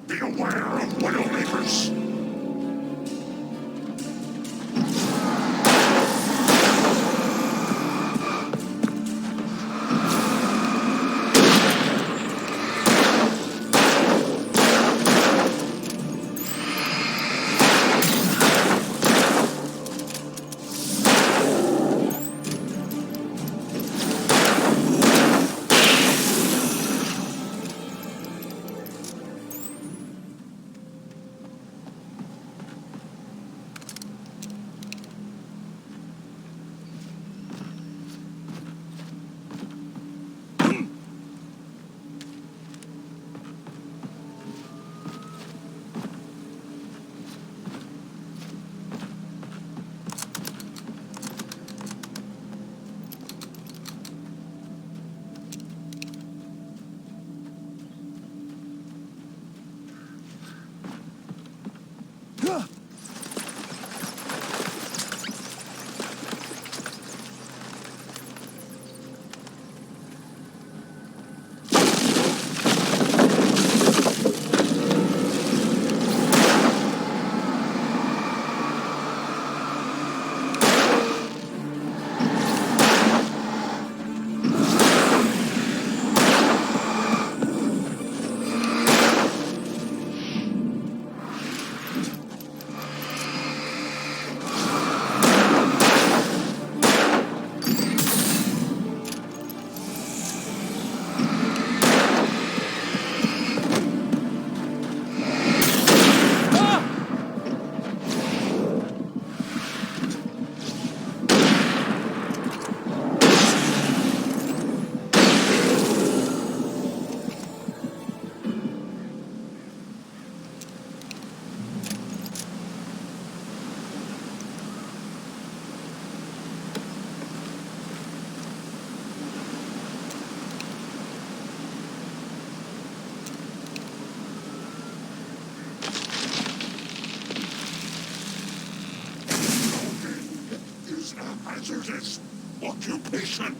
Beware of Widowmakers! Hazardous occupation.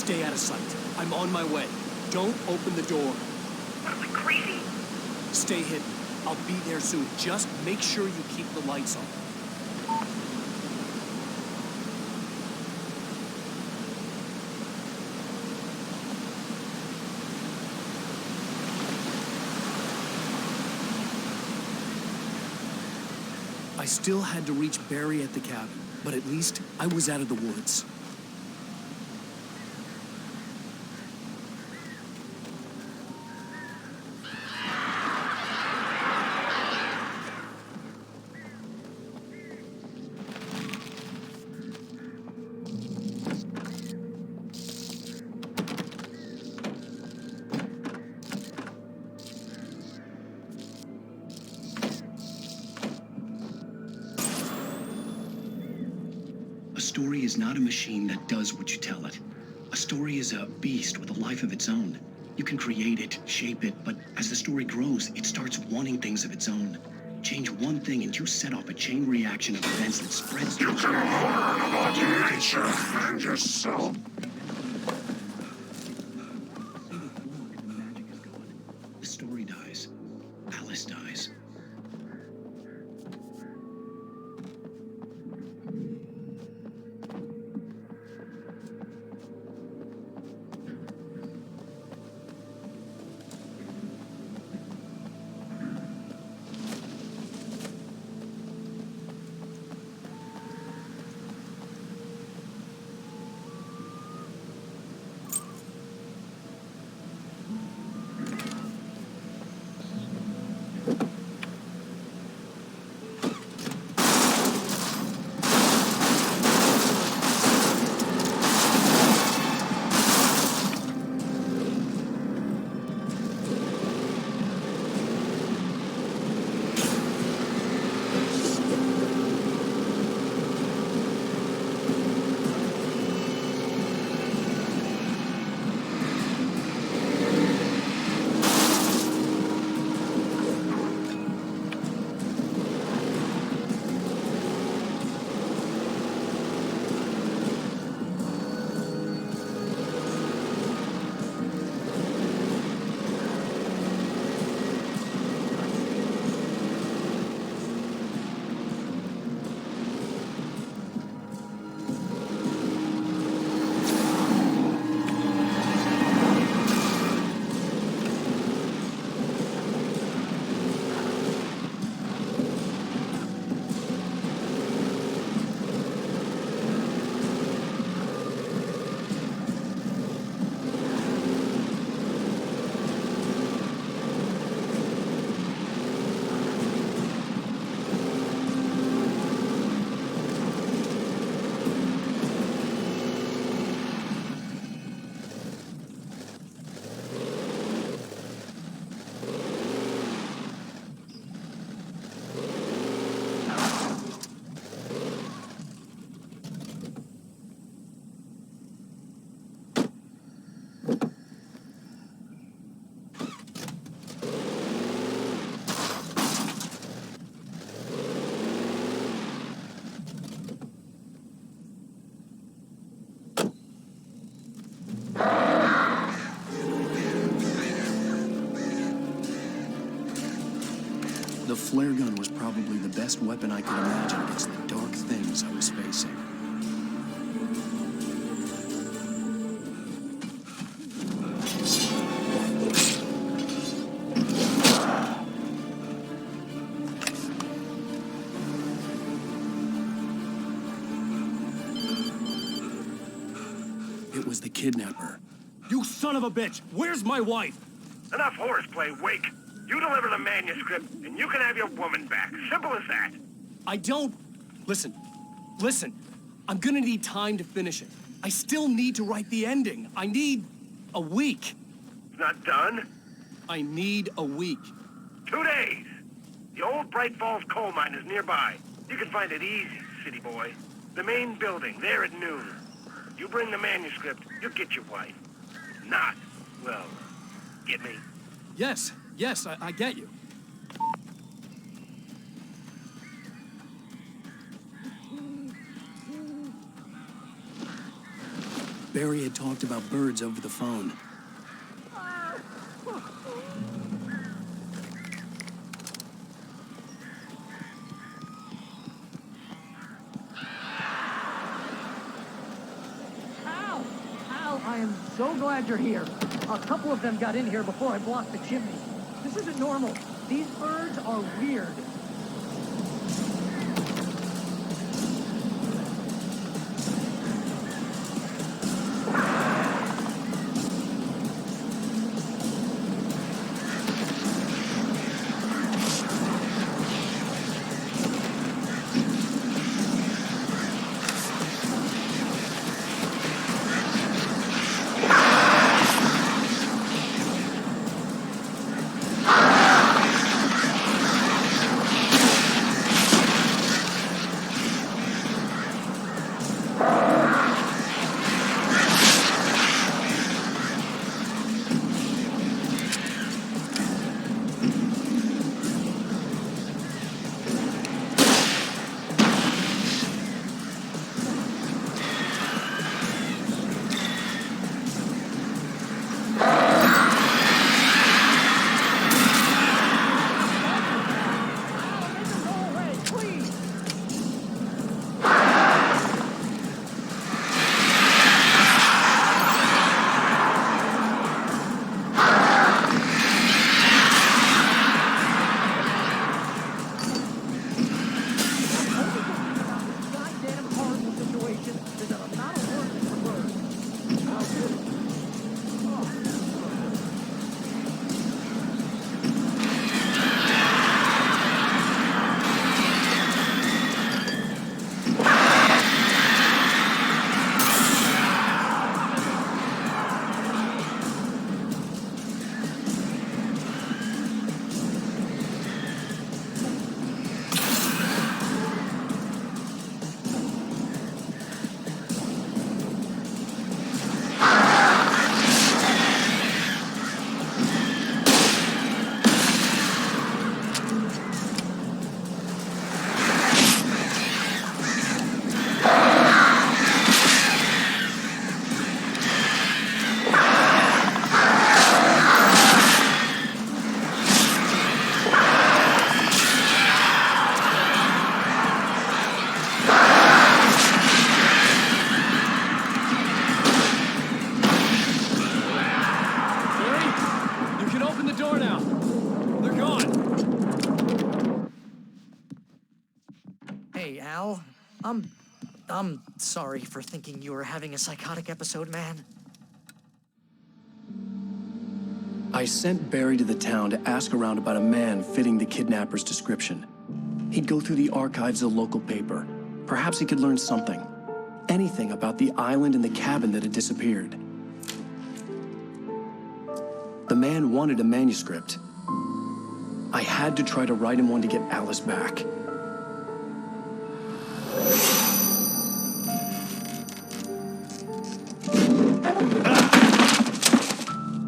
Stay out of sight. I'm on my way. Don't open the door. What, am I crazy? Stay hidden. I'll be there soon. Just make sure you keep the lights on. I still had to reach Barry at the cabin, but at least I was out of the woods. A story is not a machine that does what you tell it. A story is a beast with a life of its own. You can create it, shape it, but as the story grows, it starts wanting things of its own. Change one thing and you set off a chain reaction of events that spreads through the And yourself. The story dies. Alice dies. The flare gun was probably the best weapon I could imagine against the dark things I was facing. It was the kidnapper. You son of a bitch! Where's my wife? Enough horseplay, Wake. You deliver the manuscript, and you can have your woman back. Simple as that. I don't... Listen. I'm gonna need time to finish it. I still need to write the ending. I need a week. It's not done? I need a week. 2 days. The old Bright Falls coal mine is nearby. You can find it easy, city boy. The main building, there at noon. You bring the manuscript, you'll get your wife. If not, well, get me? Yes, I get you. Barry had talked about birds over the phone. Al, I am so glad you're here. A couple of them got in here before I blocked the chimney. This isn't normal. These birds are weird. I'm sorry for thinking you were having a psychotic episode, man. I sent Barry to the town to ask around about a man fitting the kidnapper's description. He'd go through the archives of the local paper. Perhaps he could learn something. Anything about the island and the cabin that had disappeared. The man wanted a manuscript. I had to try to write him one to get Alice back.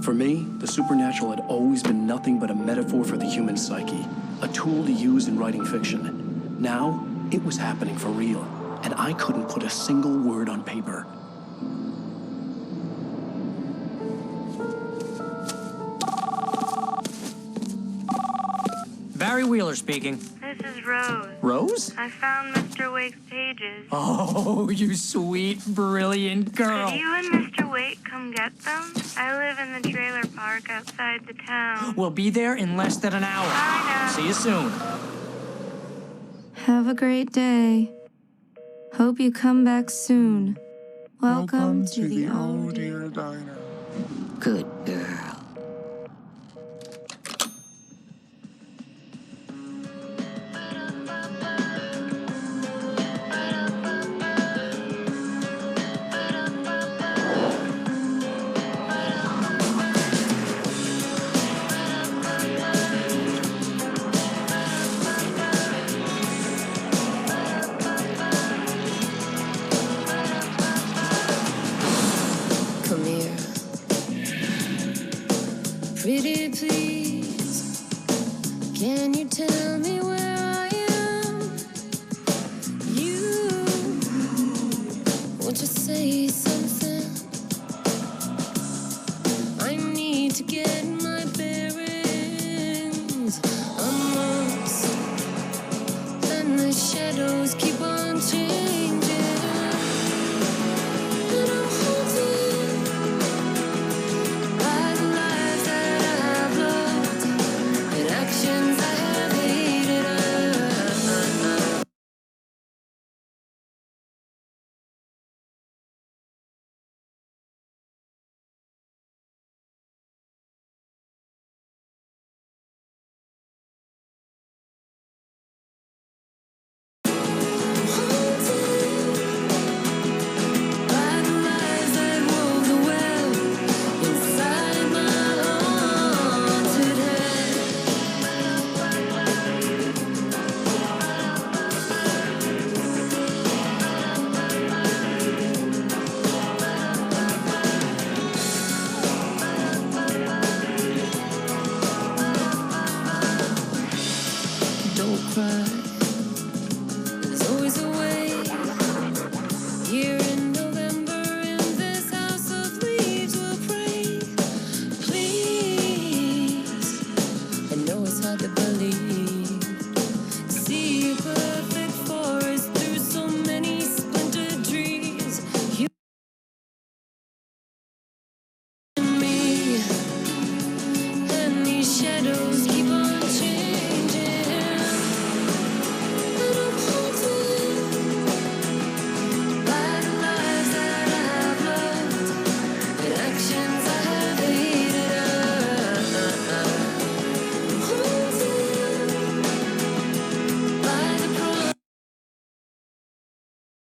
For me, the supernatural had always been nothing but a metaphor for the human psyche, a tool to use in writing fiction. Now, it was happening for real, and I couldn't put a single word on paper. Barry Wheeler speaking. This is Rose. Rose? I found Mr. Wake's pages. Oh, you sweet, brilliant girl. Could you and Mr. Wake come get them? I live in the trailer park outside the town. We'll be there in less than an hour. Bye now. See you soon. Have a great day. Hope you come back soon. Welcome to the Oh Dear Diner. Good girl.